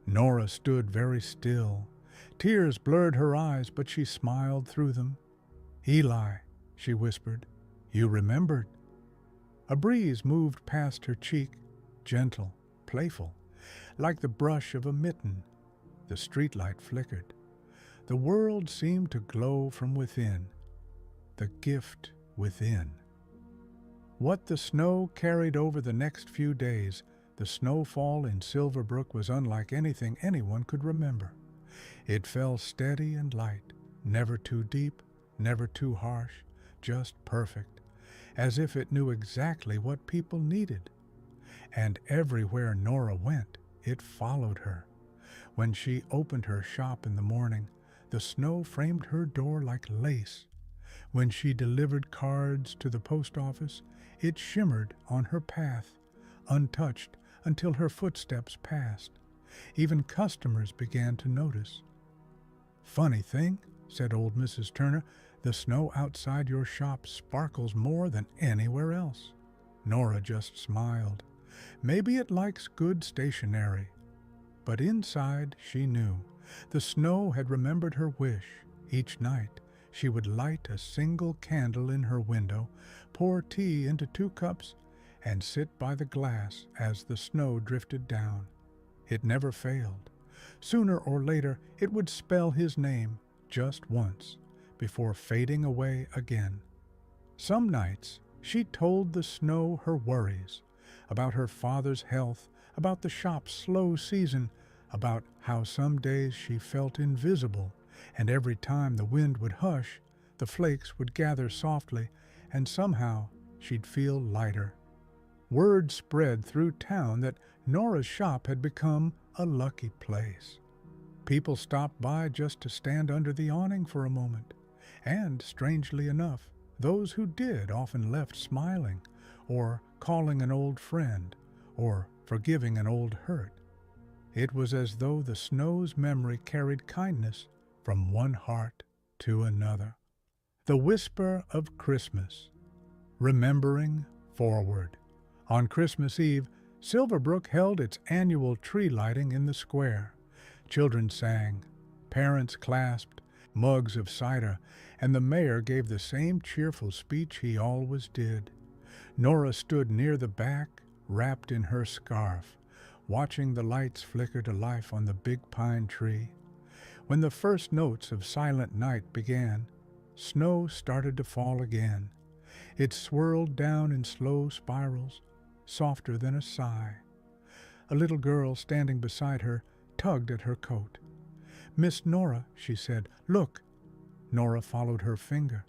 Nora stood very still. Tears blurred her eyes, but she smiled through them. "Eli," she whispered, "you remembered." A breeze moved past her cheek, gentle, playful, like the brush of a mitten. The streetlight flickered. The world seemed to glow from within. The gift within. What the snow carried over the next few days, the snowfall in Silverbrook was unlike anything anyone could remember. It fell steady and light, never too deep, never too harsh, just perfect, as if it knew exactly what people needed. And everywhere Nora went, it followed her. When she opened her shop in the morning, the snow framed her door like lace. When she delivered cards to the post office, it shimmered on her path, untouched until her footsteps passed. Even customers began to notice. "Funny thing," said old Mrs. Turner, "the snow outside your shop sparkles more than anywhere else." Nora just smiled. Maybe it likes good stationery. But inside she knew. The snow had remembered her wish. Each night she would light a single candle in her window, pour tea into 2 cups, and sit by the glass as the snow drifted down. It never failed. Sooner or later, it would spell his name just once, before fading away again. Some nights, she told the snow her worries, about her father's health, about the shop's slow season, about how some days she felt invisible, and every time the wind would hush, the flakes would gather softly, and somehow she'd feel lighter. Word spread through town that Nora's shop had become a lucky place. People stopped by just to stand under the awning for a moment, and, strangely enough, those who did often left smiling, or calling an old friend, or forgiving an old hurt. It was as though the snow's memory carried kindness from one heart to another. The whisper of Christmas, remembering forward. On Christmas Eve, Silverbrook held its annual tree lighting in the square. Children sang, parents clasped mugs of cider, and the mayor gave the same cheerful speech he always did. Nora stood near the back, wrapped in her scarf, watching the lights flicker to life on the big pine tree. When the first notes of Silent Night began, snow started to fall again. It swirled down in slow spirals, softer than a sigh. A little girl standing beside her tugged at her coat. "Miss Nora," she said, "look." Nora followed her finger.